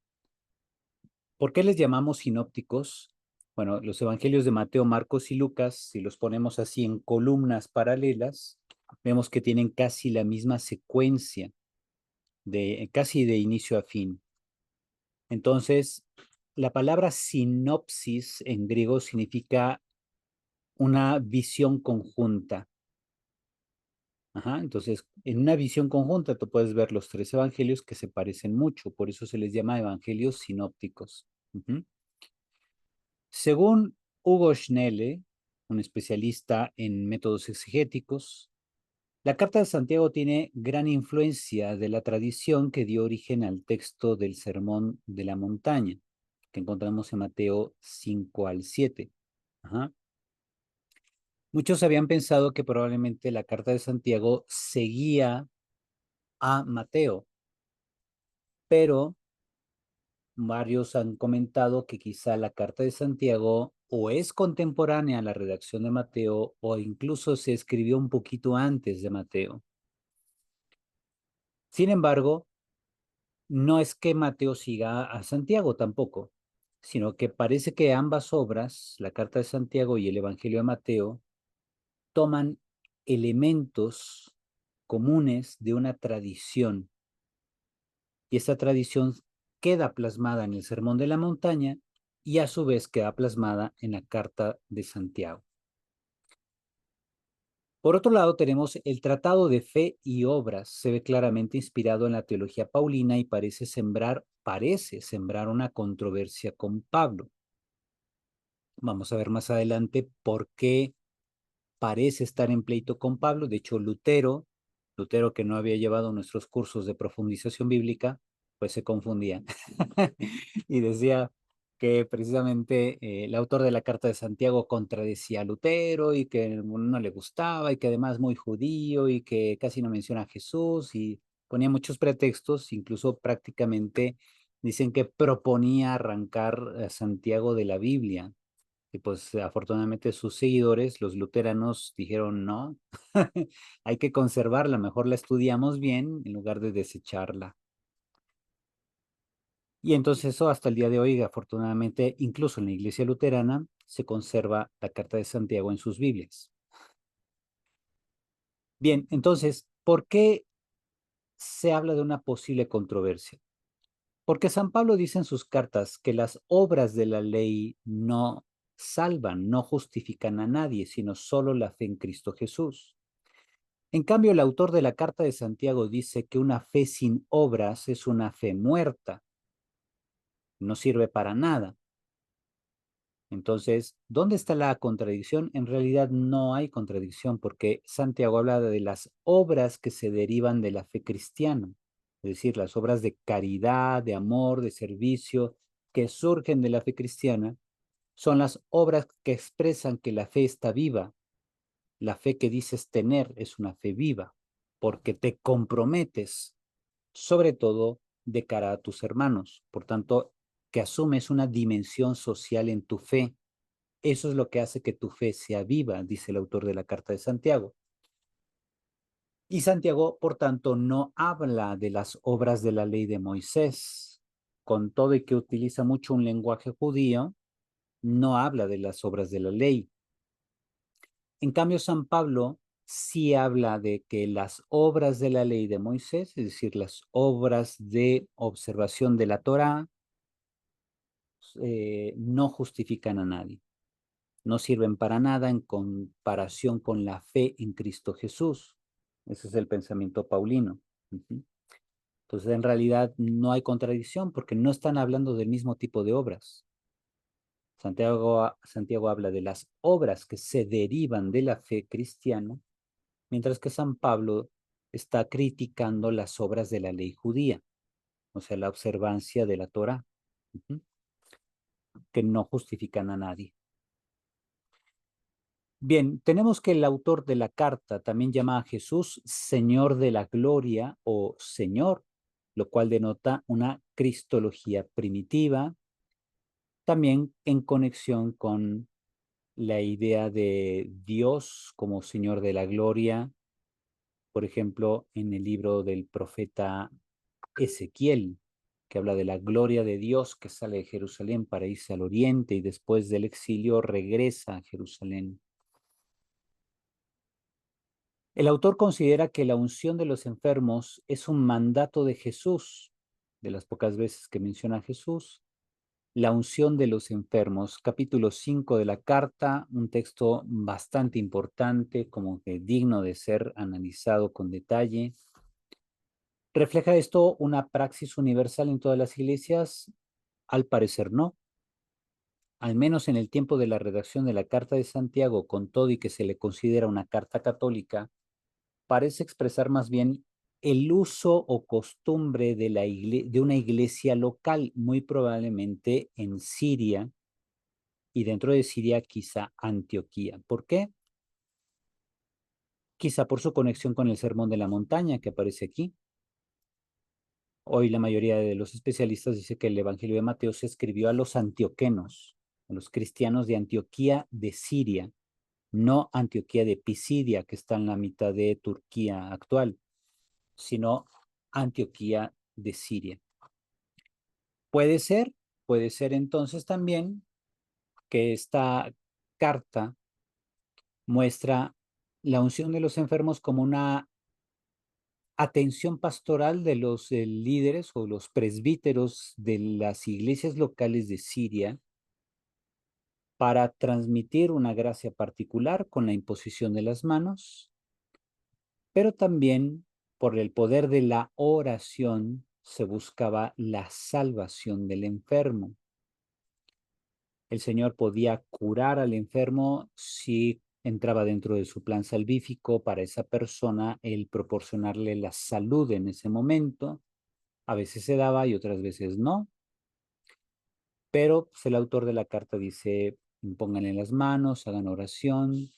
¿Por qué les llamamos sinópticos? Bueno, los evangelios de Mateo, Marcos y Lucas, si los ponemos así en columnas paralelas, vemos que tienen casi la misma secuencia, casi de inicio a fin. Entonces, la palabra sinopsis en griego significa una visión conjunta. Ajá, entonces, en una visión conjunta tú puedes ver los tres evangelios que se parecen mucho, por eso se les llama evangelios sinópticos. Según Hugo Schnelle, un especialista en métodos exegéticos, la Carta de Santiago tiene gran influencia de la tradición que dio origen al texto del Sermón de la Montaña, que encontramos en Mateo 5 al 7. Ajá. Muchos habían pensado que probablemente la Carta de Santiago seguía a Mateo, pero varios han comentado que quizá la carta de Santiago o es contemporánea a la redacción de Mateo o incluso se escribió un poquito antes de Mateo. Sin embargo, no es que Mateo siga a Santiago tampoco, sino que parece que ambas obras, la carta de Santiago y el Evangelio de Mateo, toman elementos comunes de una tradición y esa tradición queda plasmada en el Sermón de la Montaña y a su vez queda plasmada en la carta de Santiago. Por otro lado, tenemos el Tratado de Fe y Obras. Se ve claramente inspirado en la teología paulina y parece sembrar una controversia con Pablo. Vamos a ver más adelante por qué parece estar en pleito con Pablo. De hecho, Lutero que no había llevado nuestros cursos de profundización bíblica, pues se confundía y decía que precisamente el autor de la Carta de Santiago contradecía a Lutero y que no le gustaba y que además muy judío y que casi no menciona a Jesús y ponía muchos pretextos, incluso prácticamente dicen que proponía arrancar a Santiago de la Biblia. Y pues afortunadamente sus seguidores, los luteranos, dijeron no, hay que conservarla, mejor la estudiamos bien en lugar de desecharla. Y entonces eso hasta el día de hoy, afortunadamente, incluso en la iglesia luterana, se conserva la Carta de Santiago en sus Biblias. Bien, entonces, ¿por qué se habla de una posible controversia? Porque San Pablo dice en sus cartas que las obras de la ley no salvan, no justifican a nadie, sino solo la fe en Cristo Jesús. En cambio, el autor de la Carta de Santiago dice que una fe sin obras es una fe muerta, no sirve para nada. Entonces, ¿dónde está la contradicción? En realidad no hay contradicción porque Santiago habla de las obras que se derivan de la fe cristiana, es decir, las obras de caridad, de amor, de servicio que surgen de la fe cristiana, son las obras que expresan que la fe está viva. La fe que dices tener es una fe viva, porque te comprometes, sobre todo de cara a tus hermanos. Por tanto, que asumes una dimensión social en tu fe. Eso es lo que hace que tu fe sea viva, dice el autor de la Carta de Santiago. Y Santiago, por tanto, no habla de las obras de la ley de Moisés, con todo y que utiliza mucho un lenguaje judío, no habla de las obras de la ley. En cambio, San Pablo sí habla de que las obras de la ley de Moisés, es decir, las obras de observación de la Torá, no justifican a nadie, no sirven para nada en comparación con la fe en Cristo Jesús. Ese es el pensamiento paulino. Entonces, en realidad no hay contradicción porque no están hablando del mismo tipo de obras. Santiago habla de las obras que se derivan de la fe cristiana, mientras que San Pablo está criticando las obras de la ley judía, o sea, la observancia de la Torá, que no justifican a nadie. Bien, tenemos que el autor de la carta también llama a Jesús Señor de la Gloria o Señor, lo cual denota una cristología primitiva, también en conexión con la idea de Dios como Señor de la Gloria, por ejemplo, en el libro del profeta Ezequiel, que habla de la gloria de Dios que sale de Jerusalén para irse al oriente y después del exilio regresa a Jerusalén. El autor considera que la unción de los enfermos es un mandato de Jesús, de las pocas veces que menciona a Jesús. La unción de los enfermos, capítulo 5 de la carta, un texto bastante importante, como que digno de ser analizado con detalle. ¿Refleja esto una praxis universal en todas las iglesias? Al parecer no. Al menos en el tiempo de la redacción de la Carta de Santiago, con todo y que se le considera una carta católica, parece expresar más bien el uso o costumbre de una iglesia local, muy probablemente en Siria y dentro de Siria quizá Antioquía. ¿Por qué? Quizá por su conexión con el Sermón de la Montaña que aparece aquí, Hoy la mayoría de los especialistas dice que el Evangelio de Mateo se escribió a los antioquenos, a los cristianos de Antioquía de Siria, no Antioquía de Pisidia, que está en la mitad de Turquía actual, sino Antioquía de Siria. Puede ser entonces también que esta carta muestra la unción de los enfermos como una atención pastoral de los líderes o los presbíteros de las iglesias locales de Siria para transmitir una gracia particular con la imposición de las manos, pero también por el poder de la oración se buscaba la salvación del enfermo. El Señor podía curar al enfermo si entraba dentro de su plan salvífico para esa persona, el proporcionarle la salud en ese momento. A veces se daba y otras veces no. Pero pues, el autor de la carta dice, pónganle las manos, hagan oración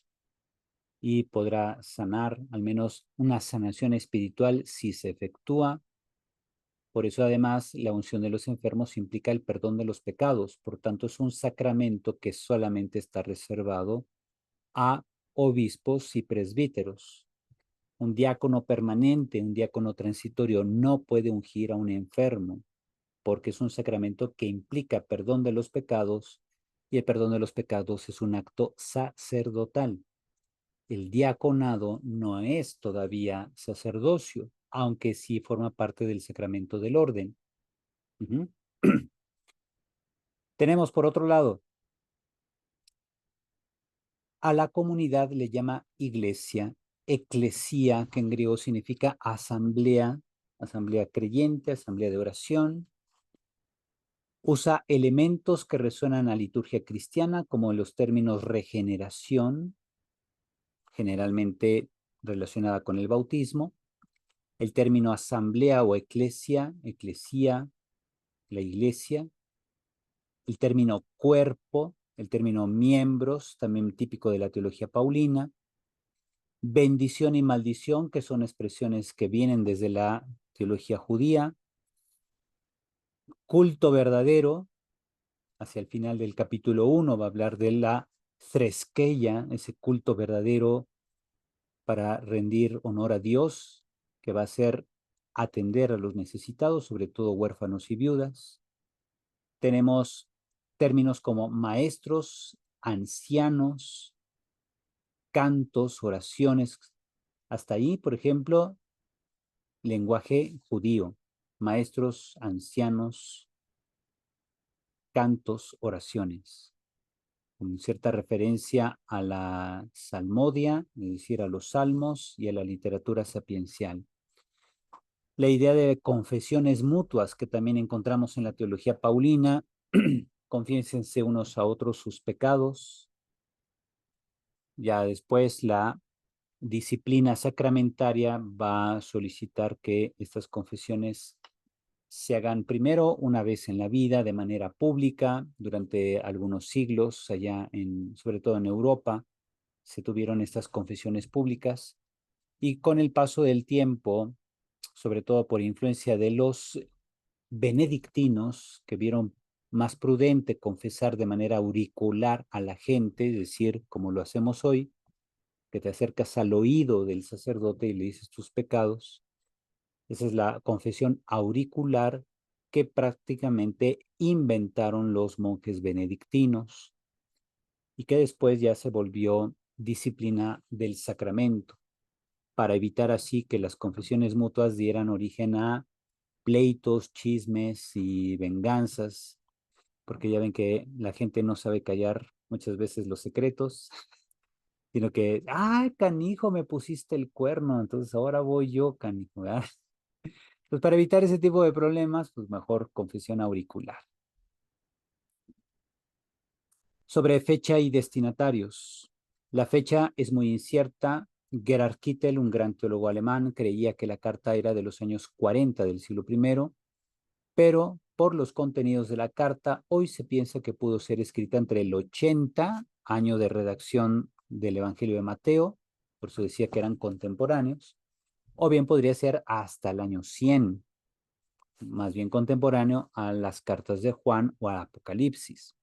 y podrá sanar, al menos una sanación espiritual si se efectúa. Por eso además la unción de los enfermos implica el perdón de los pecados, por tanto es un sacramento que solamente está reservado a obispos y presbíteros. Un diácono permanente, un diácono transitorio no puede ungir a un enfermo, porque es un sacramento que implica perdón de los pecados y el perdón de los pecados es un acto sacerdotal. El diaconado no es todavía sacerdocio, aunque sí forma parte del sacramento del orden. Tenemos por otro lado, a la comunidad le llama iglesia, eclesía, que en griego significa asamblea, asamblea creyente, asamblea de oración. Usa elementos que resuenan a liturgia cristiana, como los términos regeneración, generalmente relacionada con el bautismo, el término asamblea o eclesia, eclesía, la iglesia, el término cuerpo, el término miembros, también típico de la teología paulina, bendición y maldición, que son expresiones que vienen desde la teología judía, culto verdadero, hacia el final del capítulo 1 va a hablar de la threskeia, ese culto verdadero para rendir honor a Dios, que va a ser atender a los necesitados, sobre todo huérfanos y viudas. Tenemos términos como maestros, ancianos, cantos, oraciones. Hasta ahí, por ejemplo, lenguaje judío, maestros, ancianos, cantos, oraciones, con cierta referencia a la salmodia, es decir, a los salmos y a la literatura sapiencial. La idea de confesiones mutuas que también encontramos en la teología paulina, confiésense unos a otros sus pecados. Ya después la disciplina sacramentaria va a solicitar que estas confesiones se hagan primero una vez en la vida de manera pública durante algunos siglos, allá sobre todo en Europa, se tuvieron estas confesiones públicas y con el paso del tiempo, sobre todo por influencia de los benedictinos que vieron más prudente confesar de manera auricular a la gente, es decir, como lo hacemos hoy, que te acercas al oído del sacerdote y le dices tus pecados. Esa es la confesión auricular que prácticamente inventaron los monjes benedictinos y que después ya se volvió disciplina del sacramento, para evitar así que las confesiones mutuas dieran origen a pleitos, chismes y venganzas, porque ya ven que la gente no sabe callar muchas veces los secretos, sino que, canijo, me pusiste el cuerno, entonces ahora voy yo, canijo, ¿verdad? Pues para evitar ese tipo de problemas, pues mejor confesión auricular. Sobre fecha y destinatarios. La fecha es muy incierta. Gerhard Kittel, un gran teólogo alemán, creía que la carta era de los años 40 del siglo I, pero por los contenidos de la carta, hoy se piensa que pudo ser escrita entre el 80, año de redacción del Evangelio de Mateo, por eso decía que eran contemporáneos, o bien podría ser hasta el año 100. más bien contemporáneo a las cartas de Juan o al Apocalipsis.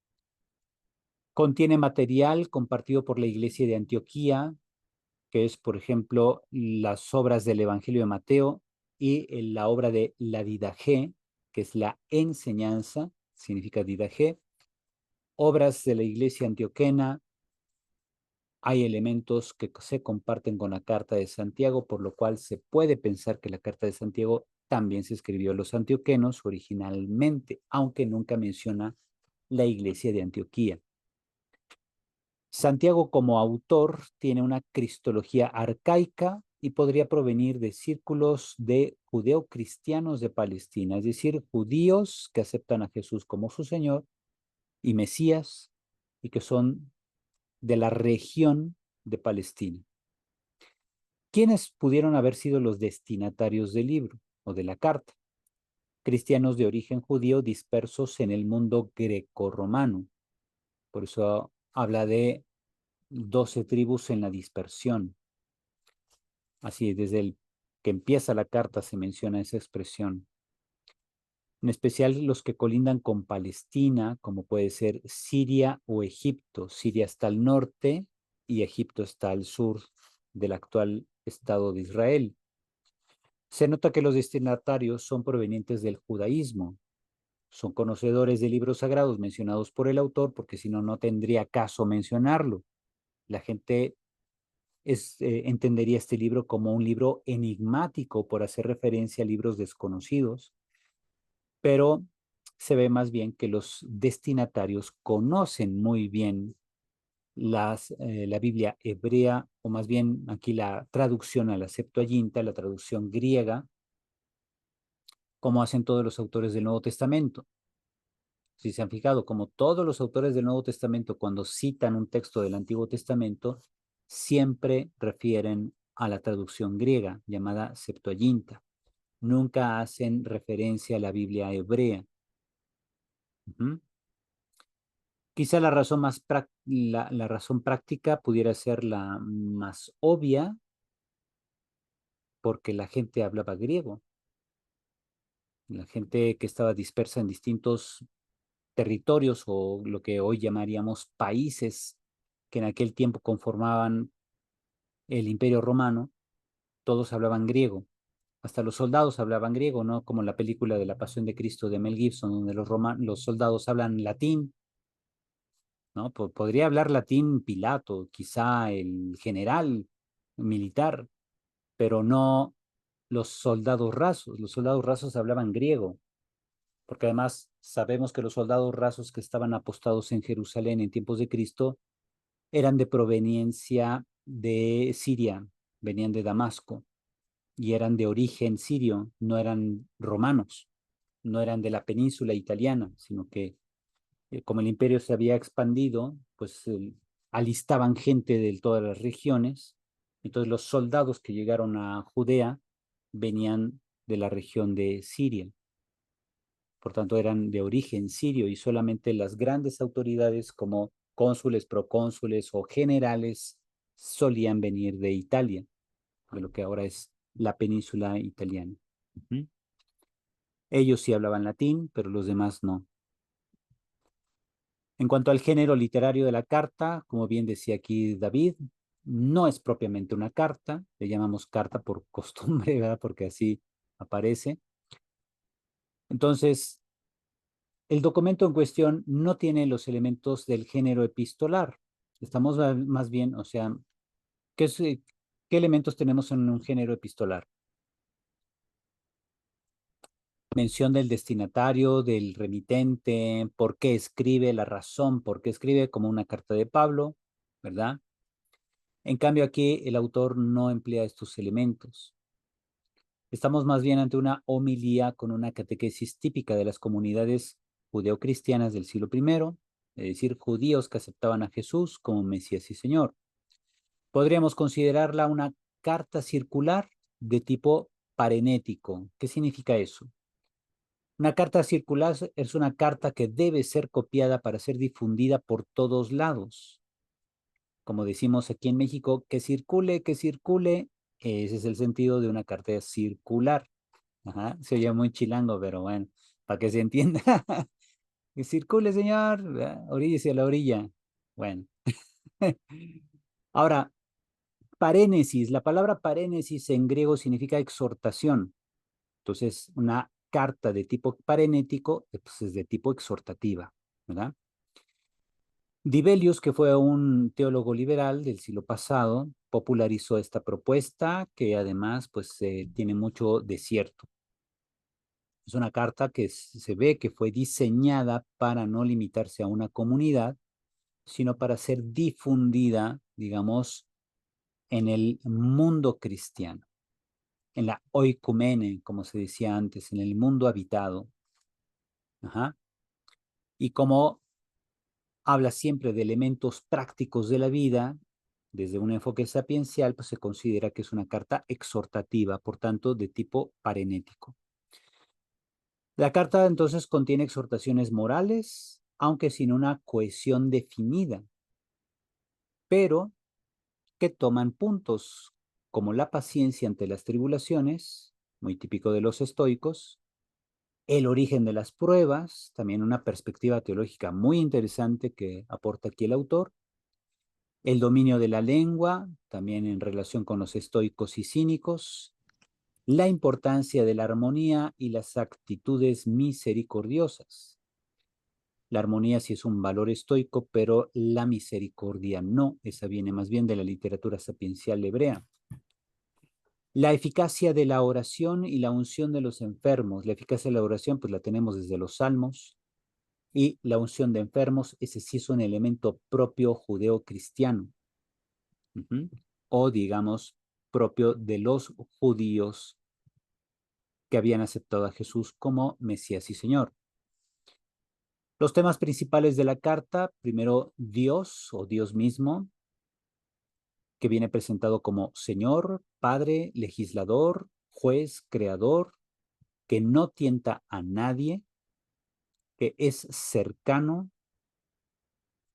Contiene material compartido por la Iglesia de Antioquía, que es, por ejemplo, las obras del Evangelio de Mateo y la obra de la Didaché, que es la enseñanza, significa Didaché, obras de la Iglesia antioquena. Hay elementos que se comparten con la Carta de Santiago, por lo cual se puede pensar que la Carta de Santiago también se escribió a los antioquenos originalmente, aunque nunca menciona la Iglesia de Antioquía. Santiago como autor tiene una cristología arcaica y podría provenir de círculos de judeocristianos de Palestina, es decir, judíos que aceptan a Jesús como su Señor y Mesías y que son de la región de Palestina. ¿Quiénes pudieron haber sido los destinatarios del libro o de la carta? Cristianos de origen judío dispersos en el mundo grecorromano. Por eso habla de 12 tribus en la dispersión. Así, desde el que empieza la carta se menciona esa expresión. En especial los que colindan con Palestina, como puede ser Siria o Egipto. Siria está al norte y Egipto está al sur del actual Estado de Israel. Se nota que los destinatarios son provenientes del judaísmo. Son conocedores de libros sagrados mencionados por el autor, porque si no, no tendría caso mencionarlo. La gente entendería este libro como un libro enigmático por hacer referencia a libros desconocidos, pero se ve más bien que los destinatarios conocen muy bien la Biblia hebrea, o más bien aquí la traducción a la Septuaginta, la traducción griega, como hacen todos los autores del Nuevo Testamento. Si se han fijado, como todos los autores del Nuevo Testamento, cuando citan un texto del Antiguo Testamento, siempre refieren a la traducción griega llamada Septuaginta. Nunca hacen referencia a la Biblia hebrea. Quizá la razón la razón práctica pudiera ser la más obvia, porque la gente hablaba griego. La gente que estaba dispersa en distintos territorios o lo que hoy llamaríamos países que en aquel tiempo conformaban el Imperio Romano, todos hablaban griego. Hasta los soldados hablaban griego, ¿no? Como en la película de La Pasión de Cristo de Mel Gibson, donde los soldados hablan latín, ¿no? Podría hablar latín Pilato, quizá el general militar, pero no los soldados rasos. Los soldados rasos hablaban griego, porque además sabemos que los soldados rasos que estaban apostados en Jerusalén en tiempos de Cristo eran de proveniencia de Siria, venían de Damasco y eran de origen sirio, no eran romanos, no eran de la península italiana, sino que como el imperio se había expandido, pues alistaban gente de todas las regiones. Entonces los soldados que llegaron a Judea venían de la región de Siria. Por tanto, eran de origen sirio y solamente las grandes autoridades como cónsules, procónsules o generales solían venir de Italia, de lo que ahora es la península italiana. Ellos sí hablaban latín, pero los demás no. En cuanto al género literario de la carta, como bien decía aquí David, no es propiamente una carta, le llamamos carta por costumbre, ¿verdad? Porque así aparece. Entonces, el documento en cuestión no tiene los elementos del género epistolar. Estamos más bien, o sea, ¿qué elementos tenemos en un género epistolar? Mención del destinatario, del remitente, por qué escribe, la razón por qué escribe, como una carta de Pablo, ¿verdad? En cambio, aquí el autor no emplea estos elementos. Estamos más bien ante una homilía con una catequesis típica de las comunidades judeocristianas del siglo I, es decir, judíos que aceptaban a Jesús como Mesías y Señor. Podríamos considerarla una carta circular de tipo parenético. ¿Qué significa eso? Una carta circular es una carta que debe ser copiada para ser difundida por todos lados. Como decimos aquí en México, que circule, ese es el sentido de una carta circular. Ajá, se oye muy chilango, pero bueno, para que se entienda. Que circule, señor, oríllese a la orilla. Bueno. Ahora, parénesis. La palabra parénesis en griego significa exhortación. Entonces, una carta de tipo parenético, pues es de tipo exhortativa, ¿verdad? Dibelius, que fue un teólogo liberal del siglo pasado, popularizó esta propuesta que además pues tiene mucho de cierto. Es una carta que se ve que fue diseñada para no limitarse a una comunidad, sino para ser difundida, digamos, en el mundo cristiano, en la oikumene, como se decía antes, en el mundo habitado. Ajá. Y como habla siempre de elementos prácticos de la vida, desde un enfoque sapiencial, pues se considera que es una carta exhortativa, por tanto, de tipo parenético. La carta entonces contiene exhortaciones morales, aunque sin una cohesión definida, pero que toman puntos como la paciencia ante las tribulaciones, muy típico de los estoicos, el origen de las pruebas, también una perspectiva teológica muy interesante que aporta aquí el autor, el dominio de la lengua, también en relación con los estoicos y cínicos, la importancia de la armonía y las actitudes misericordiosas. La armonía sí es un valor estoico, pero la misericordia no. Esa viene más bien de la literatura sapiencial hebrea. La eficacia de la oración y la unción de los enfermos. La eficacia de la oración, pues la tenemos desde los salmos. Y la unción de enfermos, ese sí es un elemento propio judeo-cristiano. O digamos, propio de los judíos que habían aceptado a Jesús como Mesías y Señor. Los temas principales de la carta, primero Dios o Dios mismo, que viene presentado como Señor, Padre, Legislador, Juez, Creador, que no tienta a nadie, que es cercano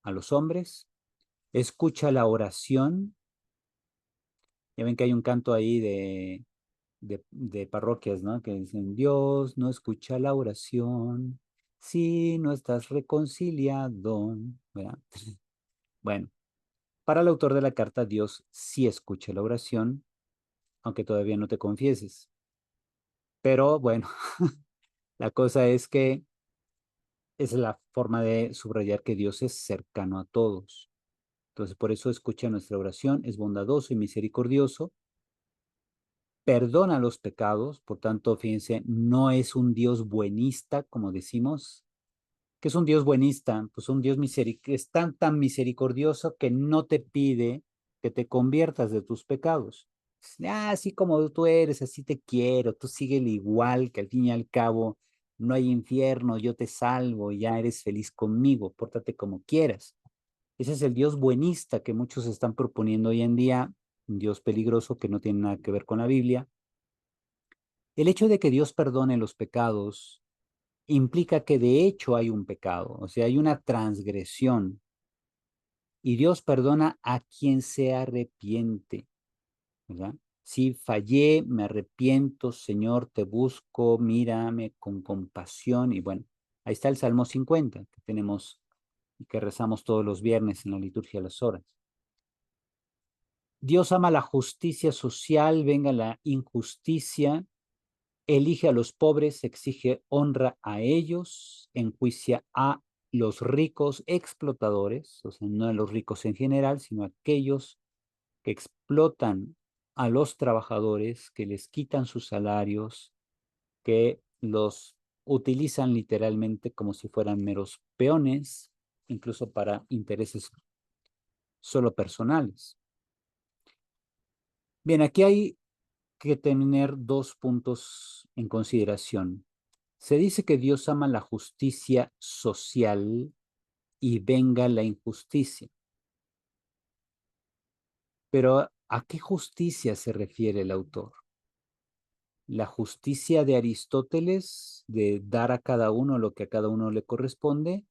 a los hombres, escucha la oración. Ya ven que hay un canto ahí de parroquias, ¿no? Que dicen, Dios no escucha la oración si no estás reconciliado, ¿verdad? Bueno, para el autor de la carta, Dios sí escucha la oración, aunque todavía no te confieses. Pero bueno, la cosa es que es la forma de subrayar que Dios es cercano a todos. Entonces, por eso escucha nuestra oración, es bondadoso y misericordioso, perdona los pecados, por tanto, fíjense, no es un Dios buenista, como decimos. ¿Qué es un Dios buenista? Pues un Dios es tan misericordioso que no te pide que te conviertas de tus pecados. Así como tú eres, así te quiero, tú síguele igual, que al fin y al cabo no hay infierno, yo te salvo, ya eres feliz conmigo, pórtate como quieras. Ese es el Dios buenista que muchos están proponiendo hoy en día, un Dios peligroso que no tiene nada que ver con la Biblia. El hecho de que Dios perdone los pecados implica que de hecho hay un pecado, o sea, hay una transgresión. Y Dios perdona a quien se arrepiente, ¿verdad? Si fallé, me arrepiento, Señor, te busco, mírame con compasión. Y bueno, ahí está el Salmo 50 que tenemos y que rezamos todos los viernes en la liturgia de las horas. Dios ama la justicia social, venga la injusticia, elige a los pobres, exige honra a ellos, enjuicia a los ricos explotadores, o sea, no a los ricos en general, sino a aquellos que explotan a los trabajadores, que les quitan sus salarios, que los utilizan literalmente como si fueran meros peones, incluso para intereses solo personales. Bien, aquí hay que tener dos puntos en consideración. Se dice que Dios ama la justicia social y venga la injusticia. Pero ¿a qué justicia se refiere el autor? ¿La justicia de Aristóteles de dar a cada uno lo que a cada uno le corresponde?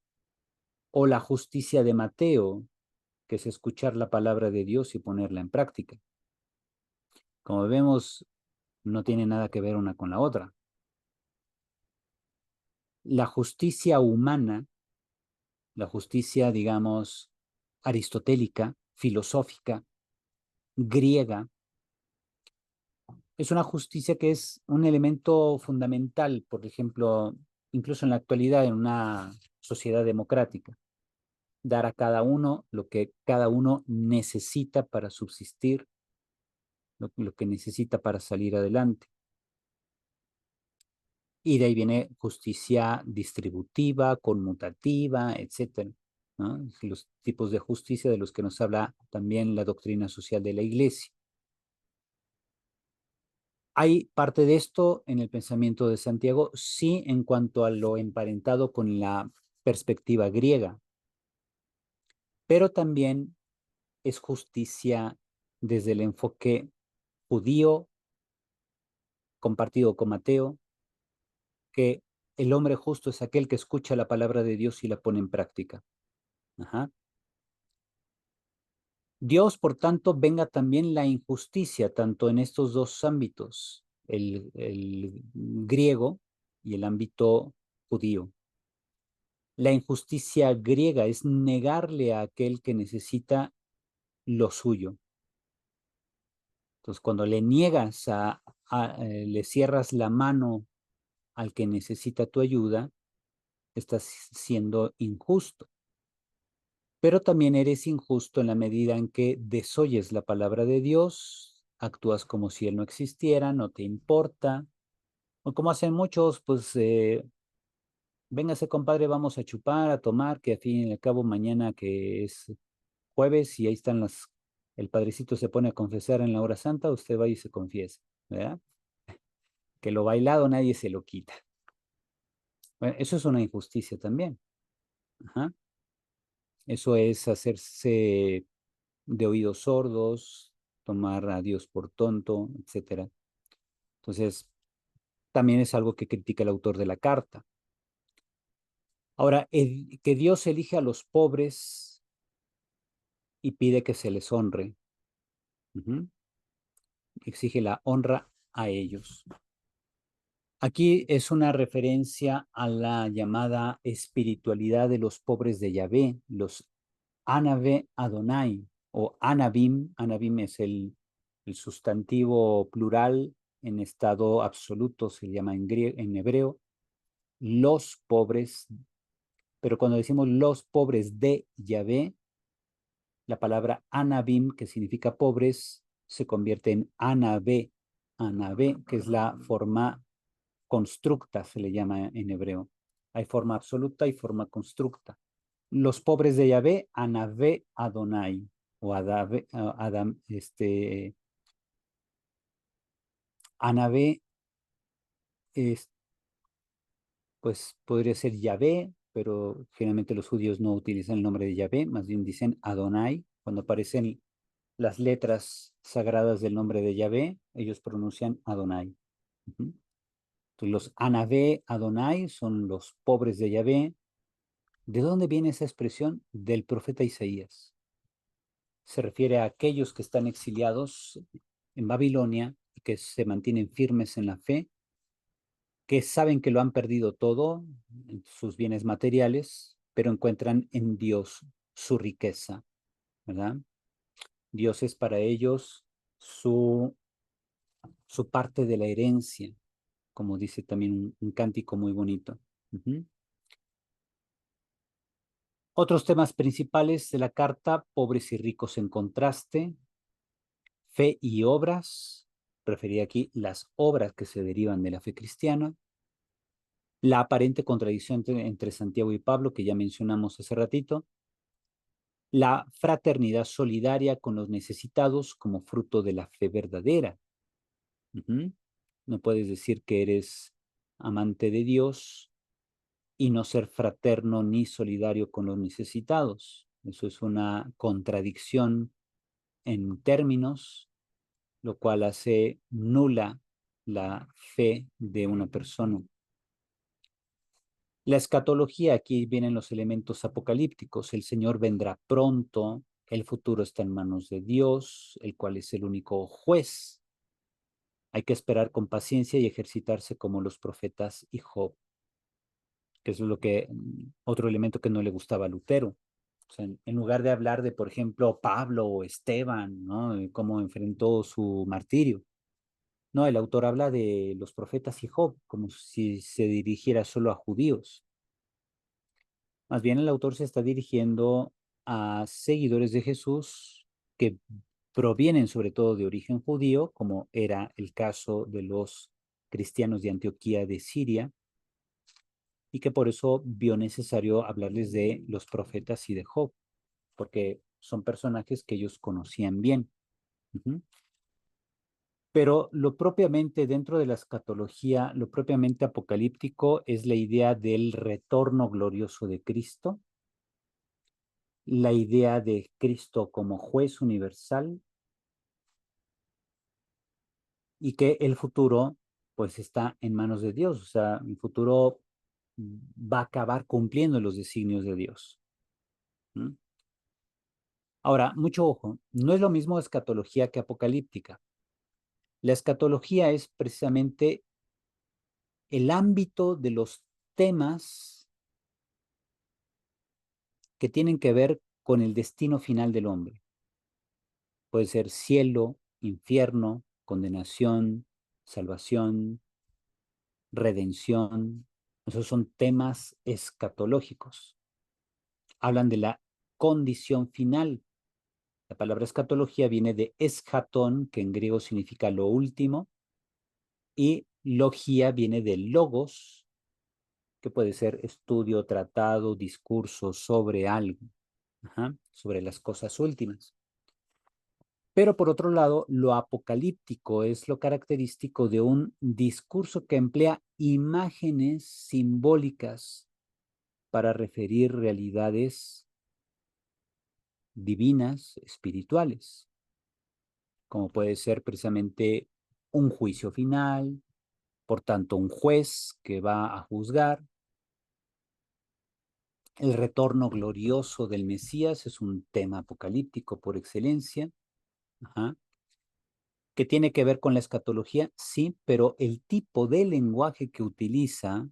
¿O la justicia de Mateo, que es escuchar la palabra de Dios y ponerla en práctica? Como vemos, no tiene nada que ver una con la otra. La justicia humana, la justicia, digamos, aristotélica, filosófica, griega, es una justicia que es un elemento fundamental, por ejemplo, incluso en la actualidad, en una sociedad democrática, dar a cada uno lo que cada uno necesita para subsistir, lo que necesita para salir adelante. Y de ahí viene justicia distributiva, conmutativa, etcétera, ¿no? Los tipos de justicia de los que nos habla también la doctrina social de la Iglesia. ¿Hay parte de esto en el pensamiento de Santiago? Sí, en cuanto a lo emparentado con la perspectiva griega, pero también es justicia desde el enfoque judío, compartido con Mateo, que el hombre justo es aquel que escucha la palabra de Dios y la pone en práctica. Ajá. Dios, por tanto, venga también la injusticia, tanto en estos dos ámbitos, el griego y el ámbito judío. La injusticia griega es negarle a aquel que necesita lo suyo. Entonces, cuando le niegas le cierras la mano al que necesita tu ayuda, estás siendo injusto. Pero también eres injusto en la medida en que desoyes la palabra de Dios, actúas como si Él no existiera, no te importa, o como hacen muchos, pues, véngase compadre, vamos a chupar, a tomar, que al fin y al cabo mañana que es jueves y ahí están el padrecito se pone a confesar en la hora santa, usted va y se confiesa, ¿verdad? Que lo bailado nadie se lo quita. Bueno, eso es una injusticia también. Ajá. Eso es hacerse de oídos sordos, tomar a Dios por tonto, etcétera. Entonces, también es algo que critica el autor de la carta. Ahora, que Dios elige a los pobres y pide que se les honre. Exige la honra a ellos. Aquí es una referencia a la llamada espiritualidad de los pobres de Yahvé, los Anabe Adonai o Anabim. Anabim es el sustantivo plural en estado absoluto, se llama en hebreo, los pobres, pero cuando decimos los pobres de Yahvé, la palabra Anabim, que significa pobres, se convierte en Anabé, Anabé, que es la forma constructa, se le llama en hebreo. Hay forma absoluta y forma constructa. Los pobres de Yahvé, Anabé Adonai, o Adam, Anabé, pues podría ser Yahvé, pero generalmente los judíos no utilizan el nombre de Yahvé, más bien dicen Adonai. Cuando aparecen las letras sagradas del nombre de Yahvé, ellos pronuncian Adonai. Entonces, los Anabé Adonai son los pobres de Yahvé. ¿De dónde viene esa expresión? Del profeta Isaías. Se refiere a aquellos que están exiliados en Babilonia y que se mantienen firmes en la fe, que saben que lo han perdido todo, sus bienes materiales, pero encuentran en Dios su riqueza, ¿verdad? Dios es para ellos su parte de la herencia, como dice también un cántico muy bonito. Otros temas principales de la carta: pobres y ricos en contraste, fe y obras, refería aquí las obras que se derivan de la fe cristiana, la aparente contradicción entre Santiago y Pablo, que ya mencionamos hace ratito, la fraternidad solidaria con los necesitados como fruto de la fe verdadera. No puedes decir que eres amante de Dios y no ser fraterno ni solidario con los necesitados. Eso es una contradicción en términos, lo cual hace nula la fe de una persona. La escatología, aquí vienen los elementos apocalípticos. El Señor vendrá pronto, el futuro está en manos de Dios, el cual es el único juez. Hay que esperar con paciencia y ejercitarse como los profetas y Job. que eso es lo que, otro elemento que no le gustaba a Lutero. O sea, en lugar de hablar de, por ejemplo, Pablo o Esteban, ¿no? Cómo enfrentó su martirio. No, el autor habla de los profetas y Job, como si se dirigiera solo a judíos. Más bien el autor se está dirigiendo a seguidores de Jesús que provienen sobre todo de origen judío, como era el caso de los cristianos de Antioquía de Siria, y que por eso vio necesario hablarles de los profetas y de Job, porque son personajes que ellos conocían bien. Uh-huh. Pero lo propiamente dentro de la escatología, lo propiamente apocalíptico es la idea del retorno glorioso de Cristo, la idea de Cristo como juez universal y que el futuro pues está en manos de Dios, o sea, el futuro va a acabar cumpliendo los designios de Dios. ¿Mm? Ahora, mucho ojo, no es lo mismo escatología que apocalíptica. La escatología es precisamente el ámbito de los temas que tienen que ver con el destino final del hombre. Puede ser cielo, infierno, condenación, salvación, redención. Esos son temas escatológicos. Hablan de la condición final. La palabra escatología viene de eschaton, que en griego significa lo último, y logía viene de logos, que puede ser estudio, tratado, discurso sobre algo, sobre las cosas últimas. Pero por otro lado, lo apocalíptico es lo característico de un discurso que emplea imágenes simbólicas para referir realidades divinas, espirituales, como puede ser precisamente un juicio final, por tanto, un juez que va a juzgar. El retorno glorioso del Mesías es un tema apocalíptico por excelencia. Ajá. ¿Que tiene que ver con la escatología? Sí, pero el tipo de lenguaje que utiliza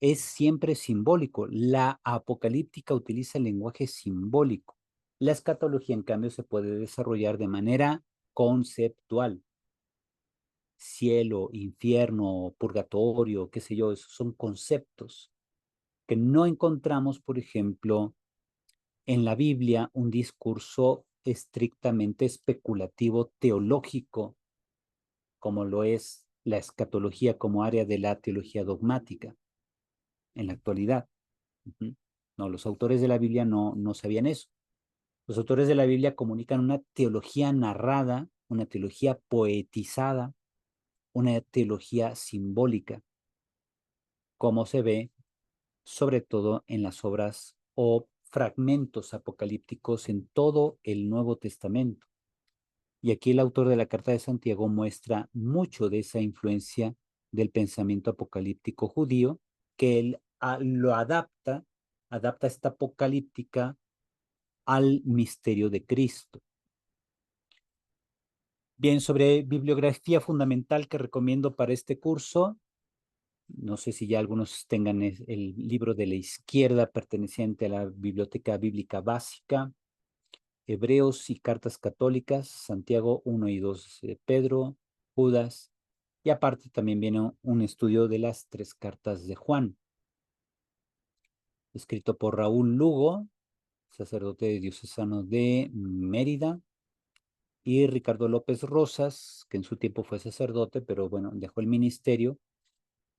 es siempre simbólico. La apocalíptica utiliza el lenguaje simbólico. La escatología, en cambio, se puede desarrollar de manera conceptual. Cielo, infierno, purgatorio, qué sé yo, esos son conceptos que no encontramos, por ejemplo, en la Biblia un discurso estrictamente especulativo teológico, como lo es la escatología como área de la teología dogmática en la actualidad. Uh-huh. No, los autores de la Biblia no sabían eso. Los autores de la Biblia comunican una teología narrada, una teología poetizada, una teología simbólica, como se ve sobre todo en las obras o fragmentos apocalípticos en todo el Nuevo Testamento. Y aquí el autor de la Carta de Santiago muestra mucho de esa influencia del pensamiento apocalíptico judío, que él lo adapta esta apocalíptica al misterio de Cristo. Bien, sobre bibliografía fundamental que recomiendo para este curso, no sé si ya algunos tengan el libro de la izquierda perteneciente a la Biblioteca Bíblica Básica, Hebreos y Cartas Católicas, Santiago 1 y 2 de Pedro, Judas, y aparte también viene un estudio de las 3 cartas de Juan, escrito por Raúl Lugo, sacerdote diocesano de Mérida, y Ricardo López Rosas, que en su tiempo fue sacerdote, pero bueno, dejó el ministerio.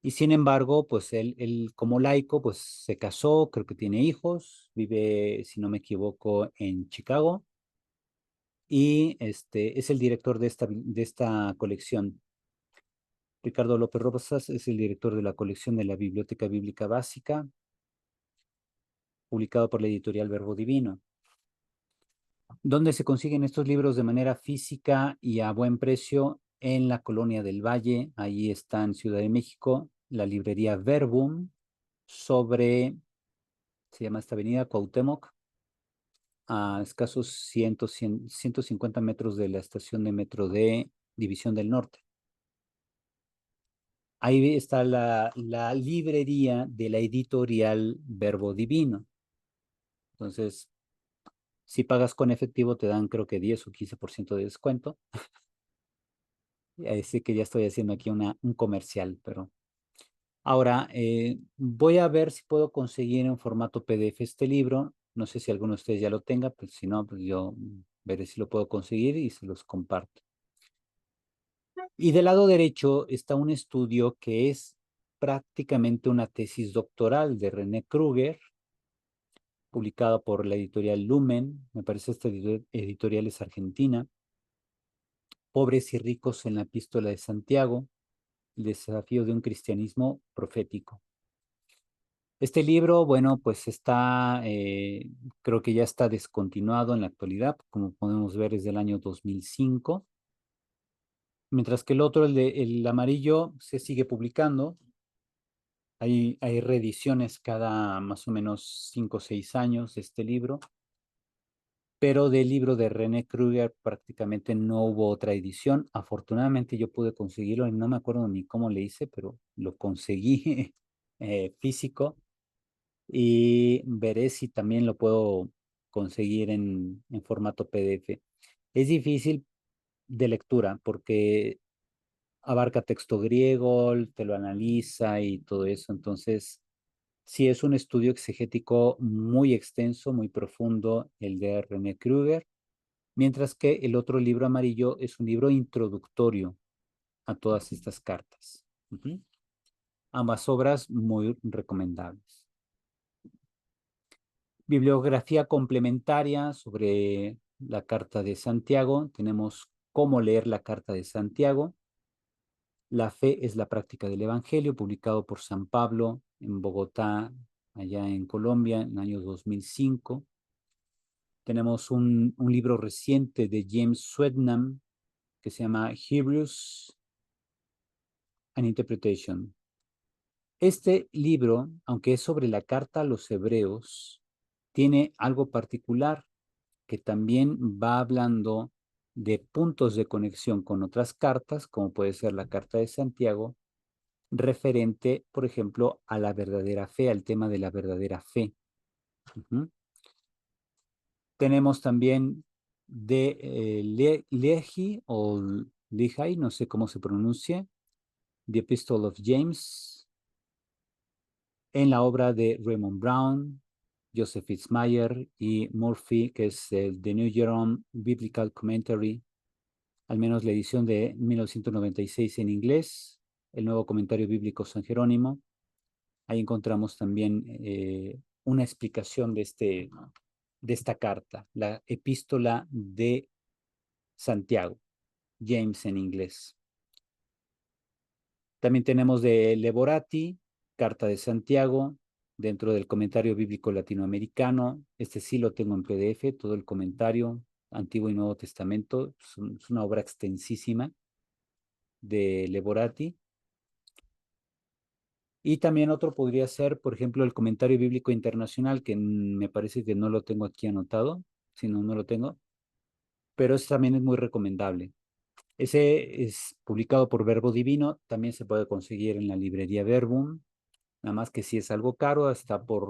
Y sin embargo, pues él como laico, pues se casó, creo que tiene hijos, vive, si no me equivoco, en Chicago, y es el director de esta colección. Ricardo López Rosas es el director de la colección de la Biblioteca Bíblica Básica, publicado por la editorial Verbo Divino. ¿Dónde se consiguen estos libros de manera física y a buen precio? En la Colonia del Valle, ahí está en Ciudad de México, la librería Verbum, se llama esta avenida Cuauhtémoc, a escasos 150 metros de la estación de metro de División del Norte. Ahí está la librería de la editorial Verbo Divino. Entonces, si pagas con efectivo, te dan creo que 10 o 15% de descuento. Así que ya estoy haciendo aquí un comercial, pero ahora voy a ver si puedo conseguir en formato PDF este libro. No sé si alguno de ustedes ya lo tenga, pues si no, pues yo veré si lo puedo conseguir y se los comparto. Y del lado derecho está un estudio que es prácticamente una tesis doctoral de René Kruger, publicada por la editorial Lumen. Me parece esta editorial es argentina. Pobres y ricos en la epístola de Santiago, el desafío de un cristianismo profético. Este libro, bueno, pues está, creo que ya está descontinuado en la actualidad, como podemos ver es del año 2005, mientras que el otro, el amarillo, se sigue publicando. Hay reediciones cada más o menos 5 o 6 años de este libro, pero del libro de René Kruger prácticamente no hubo otra edición. Afortunadamente yo pude conseguirlo y no me acuerdo ni cómo le hice, pero lo conseguí físico y veré si también lo puedo conseguir en formato PDF. Es difícil de lectura porque abarca texto griego, te lo analiza y todo eso. Entonces, sí es un estudio exegético muy extenso, muy profundo, el de René Kruger, mientras que el otro libro amarillo es un libro introductorio a todas estas cartas. Ambas obras muy recomendables. Bibliografía complementaria sobre la Carta de Santiago. Tenemos Cómo leer la Carta de Santiago. La fe es la práctica del Evangelio, publicado por San Pablo en Bogotá, allá en Colombia, en el año 2005. Tenemos un libro reciente de James Swetnam que se llama Hebrews and Interpretation. Este libro, aunque es sobre la carta a los hebreos, tiene algo particular que también va hablando de puntos de conexión con otras cartas, como puede ser la carta de Santiago, referente, por ejemplo, a la verdadera fe, al tema de la verdadera fe. Tenemos también de Lehi o Lehi, no sé cómo se pronuncia, The Epistle of James, en la obra de Raymond Brown, Joseph Fitzmyer y Murphy, que es el The New Jerome Biblical Commentary, al menos la edición de 1996 en inglés, el nuevo comentario bíblico San Jerónimo. Ahí encontramos también una explicación de esta carta, la epístola de Santiago, James en inglés. También tenemos de Leborati, Carta de Santiago, dentro del comentario bíblico latinoamericano. Este sí lo tengo en PDF, todo el comentario, Antiguo y Nuevo Testamento. Es una obra extensísima de Leborati. Y también otro podría ser, por ejemplo, el comentario bíblico internacional, que me parece que no lo tengo aquí anotado, si no, no lo tengo, pero ese también es muy recomendable. Ese es publicado por Verbo Divino, también se puede conseguir en la librería Verbum, nada más que si es algo caro,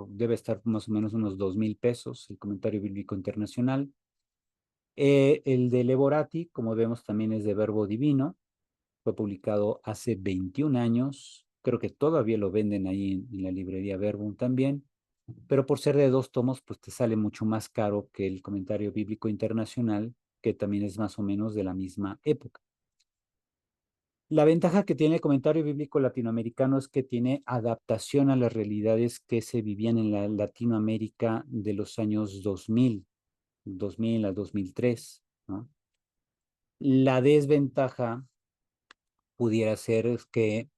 debe estar más o menos unos 2,000 pesos, el comentario bíblico internacional. El de Leborati, como vemos, también es de Verbo Divino, fue publicado hace 21 años, creo que todavía lo venden ahí en la librería Verbum también, pero por ser de 2 tomos, pues te sale mucho más caro que el comentario bíblico internacional, que también es más o menos de la misma época. La ventaja que tiene el comentario bíblico latinoamericano es que tiene adaptación a las realidades que se vivían en la Latinoamérica de los años 2000 a 2003, ¿no? La desventaja pudiera ser que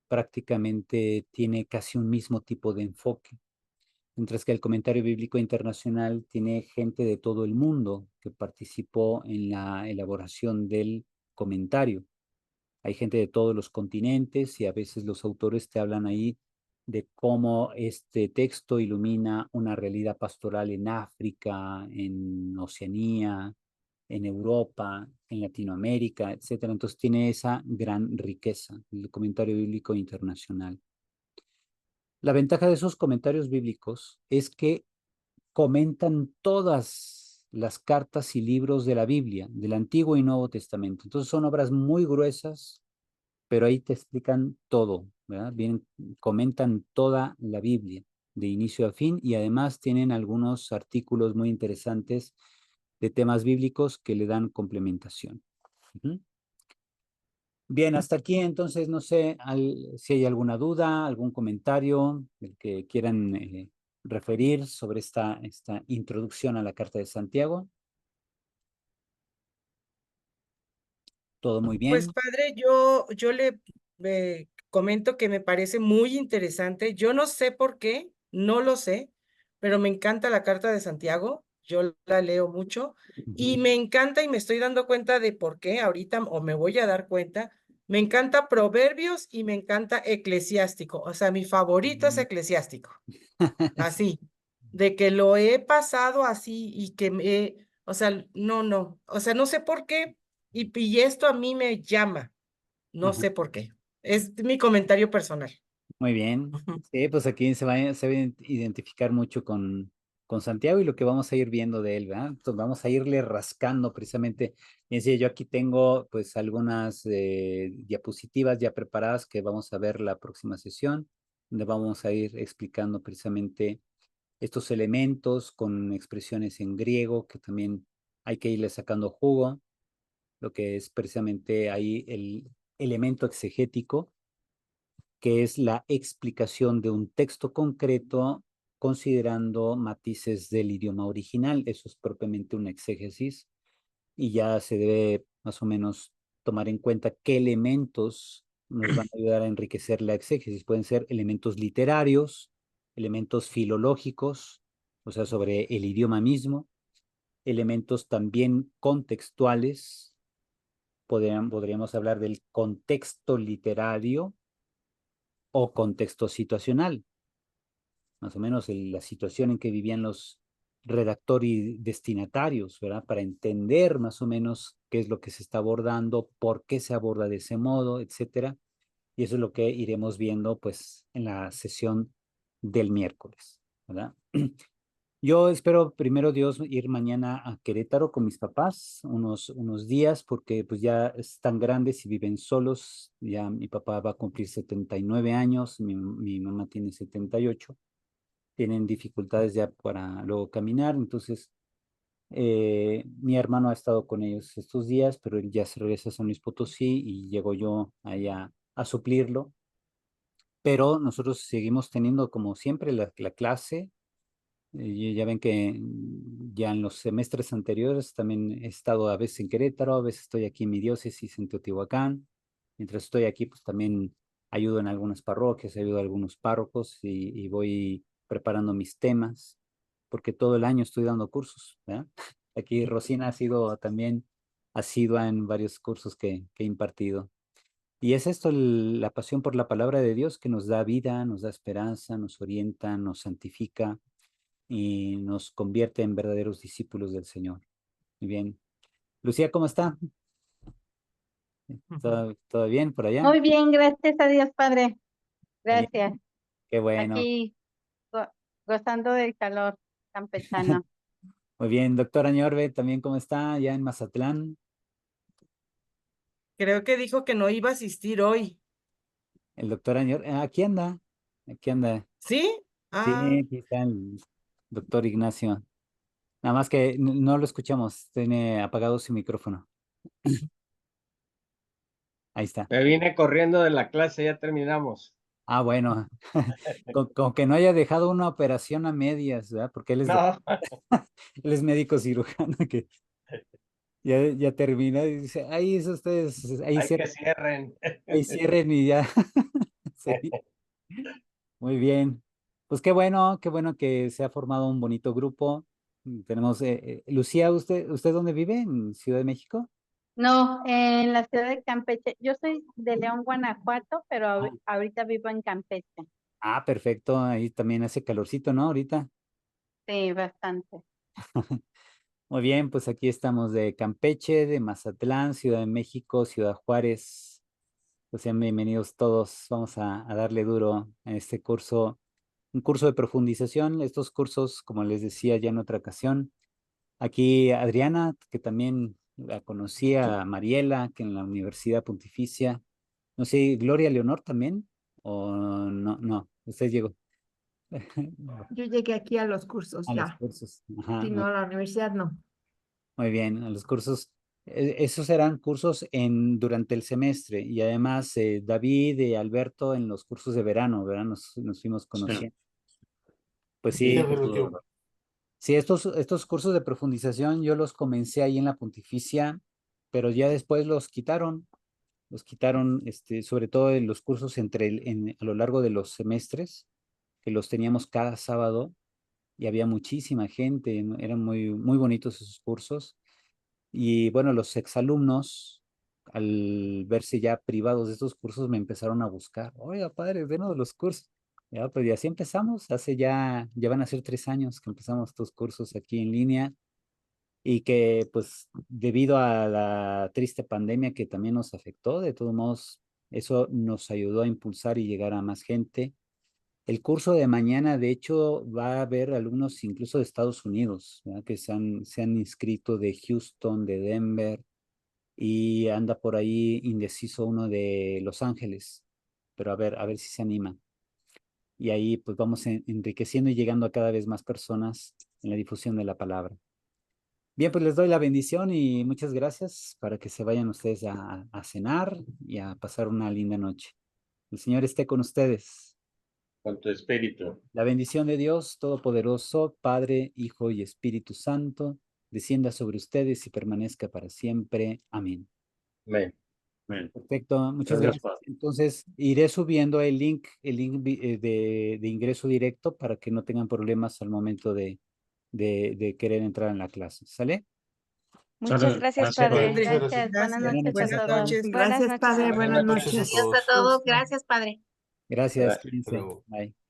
prácticamente tiene casi un mismo tipo de enfoque, mientras que el comentario bíblico internacional tiene gente de todo el mundo que participó en la elaboración del comentario. Hay gente de todos los continentes y a veces los autores te hablan ahí de cómo este texto ilumina una realidad pastoral en África, en Oceanía, en Europa, en Latinoamérica, etcétera. Entonces tiene esa gran riqueza, el comentario bíblico internacional. La ventaja de esos comentarios bíblicos es que comentan todas las cartas y libros de la Biblia, del Antiguo y Nuevo Testamento. Entonces son obras muy gruesas, pero ahí te explican todo, ¿verdad? Bien, comentan toda la Biblia de inicio a fin y además tienen algunos artículos muy interesantes de temas bíblicos que le dan complementación. Ujú. Bien, hasta aquí entonces no sé si hay alguna duda, algún comentario del que quieran referir sobre esta introducción a la Carta de Santiago. ¿Todo muy Pues bien? padre, yo le comento que me parece muy interesante. Yo no sé por qué, no lo sé, pero me encanta la Carta de Santiago. Yo la leo mucho y Ujú, me encanta y me estoy dando cuenta de por qué ahorita, o me voy a dar cuenta. Me encanta Proverbios y me encanta Eclesiástico. O sea, mi favorito es ujú. Eclesiástico. Sí. Así, de que lo he pasado así y que o sea, no, o sea, no sé por qué, y esto a mí me llama, no Ajá. sé por qué. Es mi comentario personal. Muy bien. Ujú. Sí, pues aquí se va a identificar mucho con Santiago y lo que vamos a ir viendo de él, ¿verdad? Entonces vamos a irle rascando precisamente. Y decía, yo aquí tengo pues algunas diapositivas ya preparadas que vamos a ver la próxima sesión, donde vamos a ir explicando precisamente estos elementos con expresiones en griego que también hay que irle sacando jugo, lo que es precisamente ahí el elemento exegético que es la explicación de un texto concreto considerando matices del idioma original. Eso es propiamente una exégesis y ya se debe más o menos tomar en cuenta qué elementos nos van a ayudar a enriquecer la exégesis. Pueden ser elementos literarios, elementos filológicos, o sea, sobre el idioma mismo, elementos también contextuales. Podríamos hablar del contexto literario o contexto situacional, más o menos la situación en que vivían los redactores y destinatarios, ¿verdad? Para entender más o menos qué es lo que se está abordando, por qué se aborda de ese modo, etcétera. Y eso es lo que iremos viendo, pues, en la sesión del miércoles, ¿verdad? Yo espero, primero Dios, ir mañana a Querétaro con mis papás unos días, porque pues ya están grandes y viven solos. Ya mi papá va a cumplir 79 años, mi mamá tiene 78. Tienen dificultades ya para luego caminar. Entonces, mi hermano ha estado con ellos estos días, pero él ya se regresa a San Luis Potosí y llego yo allá a suplirlo. Pero nosotros seguimos teniendo, como siempre, la clase. Ya ven que ya en los semestres anteriores también he estado a veces en Querétaro, a veces estoy aquí en mi diócesis en Teotihuacán. Mientras estoy aquí, pues también ayudo en algunas parroquias, ayudo a algunos párrocos y voy preparando mis temas, porque todo el año estoy dando cursos, ¿verdad? Aquí Rosina ha sido también asidua en varios cursos que he impartido. Y es esto, la pasión por la palabra de Dios que nos da vida, nos da esperanza, nos orienta, nos santifica y nos convierte en verdaderos discípulos del Señor. Muy bien. Lucía, ¿cómo está? ¿Todo bien por allá? Muy bien, gracias a Dios, Padre. Muy bien. Gracias. Qué bueno. Aquí gozando del calor campechano. Muy bien, doctora Ñorbe, ¿también cómo está allá en Mazatlán? Creo que dijo que no iba a asistir hoy. El doctor Ñorbe, aquí anda, aquí anda. ¿Sí? Sí, Ah, aquí está el doctor Ignacio. Nada más que no lo escuchamos, tiene apagado su micrófono. Ahí está. Me vine corriendo de la clase, ya terminamos. Ah, bueno, con que no haya dejado una operación a medias, ¿verdad? Porque él es, No, él es médico cirujano, que ya termina y dice, ahí es ustedes, hay que cierren. ahí cierren y ya. Sí, muy bien. Pues qué bueno que se ha formado un bonito grupo. Tenemos, Lucía, ¿usted dónde vive? ¿En Ciudad de México? No, en la ciudad de Campeche. Yo soy de León, Guanajuato, pero Ah, ahorita vivo en Campeche. perfecto. Ahí también hace calorcito, ¿no? Ahorita. Sí, bastante. Muy bien, pues aquí estamos de Campeche, de Mazatlán, Ciudad de México, Ciudad Juárez. Pues sean bienvenidos todos. Vamos a darle duro en este curso, un curso de profundización. Estos cursos, como les decía ya en otra ocasión, aquí Adriana, que también la conocía, Mariela, que en la Universidad Pontificia. No sé, Gloria Leonor también, o no, usted llegó Yo llegué aquí a los cursos a los ya, cursos. Ajá, si no a la universidad no. muy bien, a los cursos. Esos eran cursos durante el semestre y además David y Alberto en los cursos de verano, ¿verdad? Nos fuimos conociendo. Pues sí, sí, estos cursos de profundización yo los comencé ahí en la Pontificia, pero ya después los quitaron, sobre todo en los cursos a lo largo de los semestres, que los teníamos cada sábado y había muchísima gente, ¿no? Eran muy, muy bonitos esos cursos. Y bueno, los exalumnos, al verse ya privados de estos cursos, me empezaron a buscar. Oiga, padre, venos los cursos. Ya, pues y así empezamos. Ya van a ser 3 años que empezamos estos cursos aquí en línea y que pues debido a la triste pandemia que también nos afectó, de todos modos, eso nos ayudó a impulsar y llegar a más gente. El curso de mañana, de hecho, va a haber alumnos incluso de Estados Unidos, ¿verdad? Que se han inscrito de Houston, de Denver, y anda por ahí indeciso uno de Los Ángeles, pero a ver si se anima. Y ahí pues vamos enriqueciendo y llegando a cada vez más personas en la difusión de la palabra. Bien, pues les doy la bendición y muchas gracias para que se vayan ustedes a cenar y a pasar una linda noche. El Señor esté con ustedes. Con tu espíritu. La bendición de Dios Todopoderoso, Padre, Hijo y Espíritu Santo, descienda sobre ustedes y permanezca para siempre. Amén. Amén. Perfecto, muchas Gracias, gracias. Padre. Entonces, iré subiendo el link de ingreso directo para que no tengan problemas al momento de querer entrar en la clase. ¿Sale? Muchas Sale, gracias, gracias, padre. Padre. Gracias. Buenas Gracias. noches a Buenas todos. noches. Buenas Gracias, noches. padre. Buenas Buenas noches. noches. Adiós a todos. Gracias, padre. Gracias, Gracias. cuídense. Bye.